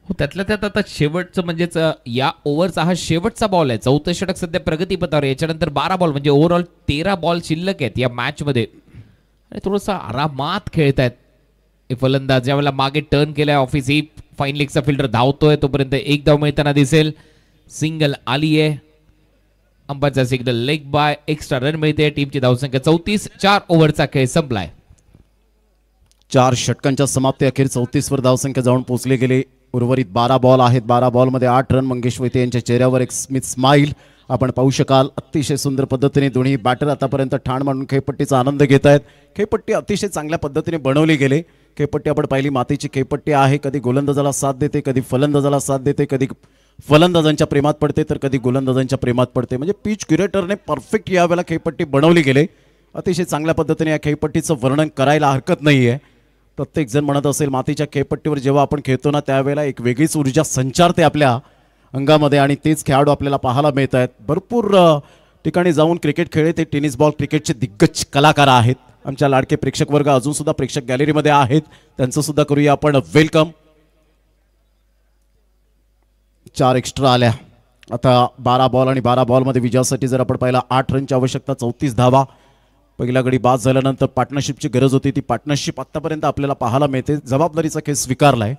हो, त्यातल्या त्यात आता शेवटचं म्हणजेच या ओव्हरचा हा शेवटचा बॉल आहे. 4थं षटक सध्या प्रगतीपथावर. याच्यानंतर 12 बॉल म्हणजे ओव्हरऑल 13 बॉल शिल्लक आहेत या मॅचमध्ये आणि थोडंसं आरामात खेळत आहेत फलंदाज. ज्यावेळेला मागे टर्न केलाय ऑफिस, ही फाईन लेगचा फिल्डर धावतोय तोपर्यंत 1 धाव मिळताना दिसेल. सिंगल आली आहे. अंपायरचा signal leg bye. Extra run मिळते. टीमची धावसंख्या 34. 4 ओव्हरचा खेळ संपलाय. 4 षटकांच्या समाप्ती अखेर 34 वर धावसंख्या जाऊन पोहोचली गेली. उर्वरित 12 बॉल आहेत. 12 बॉलमध्ये 8 रन. मंगेश वैते यांच्या चेहऱ्यावर एक स्मिथ स्माईल आपण पाहू शकाल. अतिशय सुंदर पद्धतीने दोन्ही बॅटर आतापर्यंत ठाण मांडून खेळपट्टीचा आनंद घेत आहेत. खेळपट्टी अतिशय चांगल्या पद्धतीने बनवली गेली. खेळपट्टी आपण पाहिली मातीची खेळपट्टी आहे. कधी गोलंदाजाला साथ देते, कधी फलंदाजाला साथ देते, कधी फलंदाजांच्या प्रेमात पडते तर कधी गोलंदाजांच्या प्रेमात पडते. म्हणजे पिच क्युरेटरने परफेक्ट यावेळेला खेळपट्टी बनवली गेली. अतिशय चांगल्या पद्धतीने या खेळपट्टीचं वर्णन करायला हरकत नाही आहे. प्रत्येक जण म्हणत असेल मातीच्या खेळपट्टीवर जेव्हा आपण खेळतो ना त्यावेळेला एक वेगळीच ऊर्जा संचारते आपल्या अंगामध्ये आणि तेच खेळाडू आपल्याला पाहायला मिळत आहेत. भरपूर ठिकाणी जाऊन क्रिकेट खेळले ते टेनिस बॉल क्रिकेटचे दिग्गज कलाकार आहेत. आमच्या लाडके प्रेक्षक वर्ग अजून सुद्धा प्रेक्षक गॅलरीमध्ये आहेत. त्यांचं सुद्धा करूया आपण वेलकम. 4 एक्स्ट्रा आल्या. आता 12 बॉल आणि 12 बॉलमध्ये विजयासाठी जर आपण पाहिला 8 रनची आवश्यकता, 34 धावा. पहिला गडी बाद झाल्यानंतर पार्टनरशिपची गरज होती. ती पार्टनरशिप आतापर्यंत आपल्याला पाहायला मिळते. जबाबदारीचा खेळ स्वीकारलाय.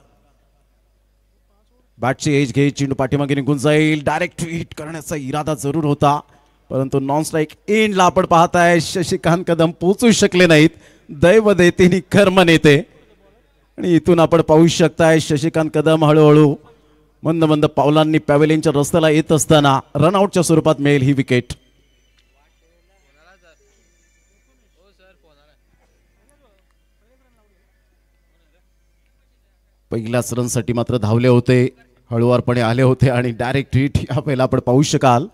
बॅटची एज घे. चेंडू पाठीमागे निघून जाईल. डायरेक्ट हिट करण्याचा इरादा जरूर होता परंतु नॉन स्ट्राईक एंडला आपण पाहताय शशिकांत कदम पोहोचू शकले नाहीत. दैव देते नि कर्म नेते आणि इथून आपण पाहू शकताय शशिकांत कदम हळूहळू मंद मंद पावलांनी पॅव्हेलियनच्या रस्त्याला येत असताना रनआउटच्या स्वरूपात मिळेल ही विकेट. पहिल्याच रनसाठी मात्र धावले होते, हळुवारपणे आले होते आणि डायरेक्ट हिट यावेळेला आपण पाहू शकाल.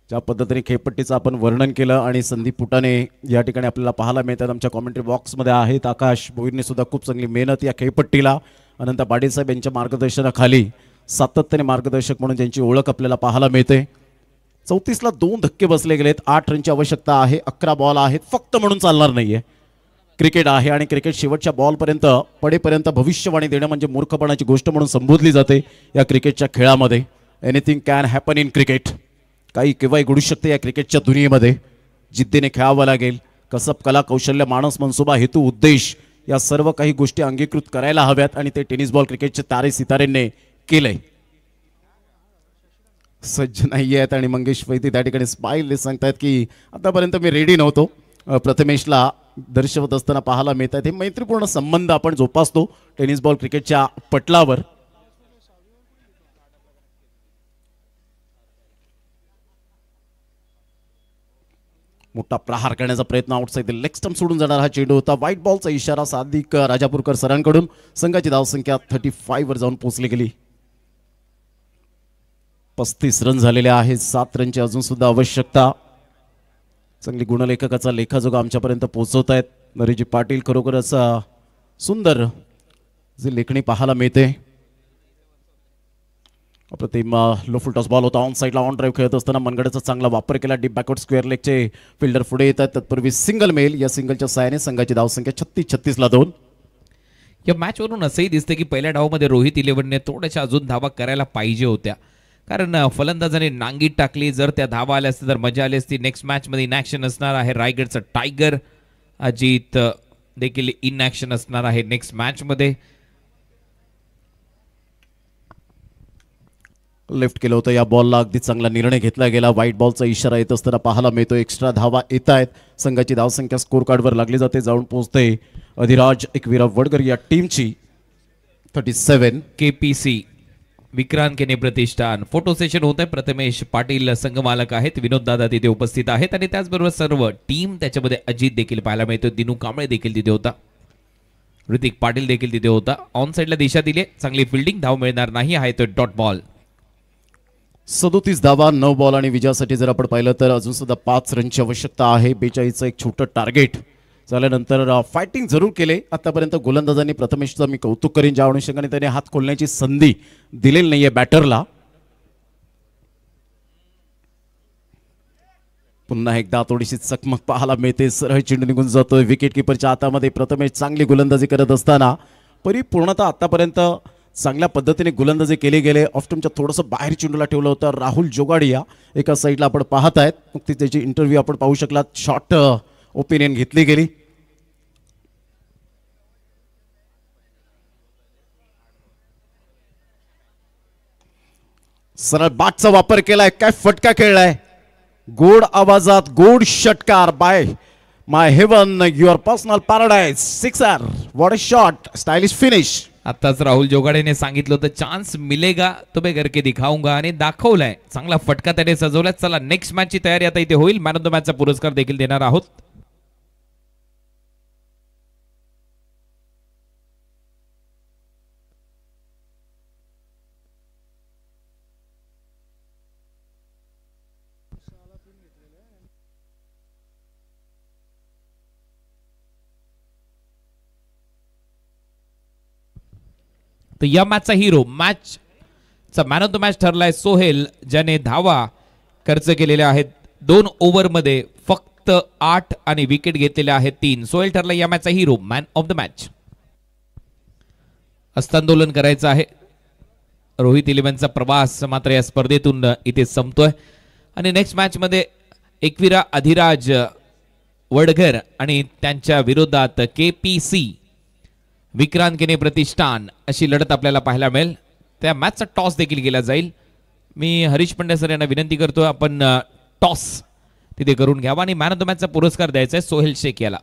ज्या पद्धतीने खेळपट्टीचं आपण वर्णन केलं आणि संदीप पुटाने या ठिकाणी आपल्याला पाहायला मिळतात. आमच्या कॉमेंट्री बॉक्समध्ये आहेत. आकाश भोईरने सुद्धा खूप चांगली मेहनत या खेळपट्टीला. अनंत पाटील साहेब यांच्या मार्गदर्शनाखाली सातत्याने मार्गदर्शक म्हणून ज्यांची ओळख आपल्याला पाहायला मिळते. 34ला 2 धक्के बसले गेलेत. 8 रनची आवश्यकता आहे. 11 बॉल आहेत. फक्त म्हणून चालणार नाहीये. क्रिकेट आहे आणि क्रिकेट शेवटच्या बॉलपर्यंत पडेपर्यंत भविष्यवाणी देणं म्हणजे मूर्खपणाची गोष्ट म्हणून संबोधली जाते या क्रिकेटच्या खेळामध्ये. Anything can happen in cricket. काही केव्हाही घडू शकते या क्रिकेटच्या दुनियेमध्ये. जिद्दीने खेळावं लागेल. कसब, कला, कौशल्य, माणूस, मनसुबा, हेतू, उद्देश या सर्व काही गोष्टी अंगीकृत करायला हव्यात आणि ते टेनिस बॉल क्रिकेटचे तारे सितारेंनी केलंय. सज्ज नाही आहेत आणि मंगेश वैद्य त्या ठिकाणी स्माईल सांगतायत की आतापर्यंत मी रेडी नव्हतो. प्रथमेशला दर्शवत असताना पाहायला मिळतात. हे मैत्रीपूर्ण संबंध आपण जोपासतो टेनिस बॉल क्रिकेटच्या पटलावर. मोठा प्रहार करण्याचा प्रयत्न आउटसाइड द लेग स्टंप सोडून जाणार हा चेंडू होता. व्हाईट बॉलचा इशारा सादिक राजापूरकर सरांकडून. संघाची धावसंख्या 35 वर जाऊन पोहोचली गेली. 35 रन झालेले आहेत. 7 रनची अजून सुद्धा आवश्यकता. चांगली गुणलेखकाचा लेखाजोगा आमच्यापर्यंत पोहोचवत आहेत नरेजी पाटील. खरोखरच सुंदर जे लेखणी पाहायला मिळते. अप्रतिम लो फुल टॉस बॉल होता. ऑन साईडला ऑन ड्राईव्ह खेळत असताना मनगडाचा चांगला वापर केला. डीप बॅकवर्ड स्क्वेअर लेगचे फिल्डर पुढे येतात. तत्पूर्वी सिंगल मेल. या सिंगलच्या सहाय्याने संघाची धावसंख्या 36ला 2. या मॅचवरून असंही दिसतं की पहिल्या डावामध्ये रोहित इलेव्हनने थोड्याशा अजून धावा करायला पाहिजे होत्या, कारण फलंदाजाने नांगीत टाकली. जर त्या धावा आल्या असत्या तर मजा आली असती. नेक्स्ट मॅचमध्ये इन ॲक्शन असणार आहे रायगडचा टायगर. अजित देखील इन ॲक्शन असणार आहे नेक्स्ट मॅचमध्ये. लेफ्ट केलं होतं या बॉलला. अगदी चांगला निर्णय घेतला गेला. व्हाईट बॉलचा इशारा येत असताना पाहायला मिळतो. एक्स्ट्रा धावा येत आहेत. संघाची धावसंख्या स्कोर कार्डवर लागली जाते. जाऊन पोहोचते अधिराज एकवीरा वडकर या टीमची 37. KPC विक्रांत केने प्रतिष्ठान फोटो सेशन होत आहे. प्रथमेश पाटील संघमालक आहेत, विनोद दादा तिथे उपस्थित आहेत आणि त्याचबरोबर सर्व टीम, त्याच्यामध्ये अजित देखील पाहायला मिळतो, दिनू कांबळे देखील तिथे होता, ऋतिक पाटील देखील तिथे होता. ऑन साइडला दिशा दिली, चांगली फिल्डिंग, धाव मिळणार नाही, आहे तो डॉट बॉल. 37 धावा 9 बॉल आणि विजयासाठी जर आपण पाहिलं तर अजून सुद्धा 5 रनची आवश्यकता आहे. 42चं एक छोटं टार्गेट झाल्यानंतर फायटिंग जरूर केले आतापर्यंत गोलंदाजांनी. प्रथमेशचं मी कौतुक करीन, ज्या अनुषंगाने त्याने हात खोलण्याची संधी दिलेली नाहीये बॅटरला. पुन्हा एकदा थोडीशी चकमक पाहायला मिळते, सरळ चेंडू निघून जातोय विकेट किपरच्या हातामध्ये. प्रथमेश चांगली गोलंदाजी करत असताना परिपूर्णतः आतापर्यंत चांगल्या पद्धतीने गोलंदाजी केली गेले. ऑफ्टमच्या थोडंसं बाहेर चेंडूला ठेवलं होतं राहुल जोगाडिया एका साईडला आपण पाहत आहेत. नुकतीच त्याची इंटरव्ह्यू आपण पाहू शकलात, शॉर्ट ओपिनियन घेतली गेली. सरळ बाटचा वापर केलाय, काय फटका खेळलाय, गोड आवाजात गोड षटकार by my heaven, your personal paradise, sixer, what a shot, stylish finish. आताच राहुल जोगाडेने सांगितलं होतं चान्स मिलेगा तो मैं करके दिखाऊंगा, आणि दाखवलाय. चांगला फटका त्याने सजवलाय. चला नेक्स्ट मॅचची तयारी आता इथे होईल. मॅन ऑफ द मॅचचा पुरस्कार देखील देणार आहोत. तर या मॅचचा हिरो, मॅचचा मॅन ऑफ द मॅच ठरलाय सोहेल, ज्याने धावा खर्च केलेल्या आहेत 2 ओव्हरमध्ये, फक्त 8 आणि विकेट घेतलेल्या आहेत 3. सोहेल ठरला या मॅचचा हिरो, मॅन ऑफ द मॅच. हस्तांदोलन करायचं आहे. रोहित इलेव्हनचा प्रवास मात्र या स्पर्धेतून इथे संपतोय आणि नेक्स्ट मॅच मध्ये एकविरा अधिराज वडघर आणि त्यांच्या विरोधात KPC विक्रांत केने प्रतिष्ठान अशी लढत आपल्याला पाहायला मिळेल. त्या मॅचचा टॉस देखील केला जाईल. मी हरीश पंड्या सर यांना विनंती करतो आपण टॉस तिथे करून घ्यावा आणि मॅन ऑफ द मॅचचा पुरस्कार द्यायचा आहे सोहेल शेख याला.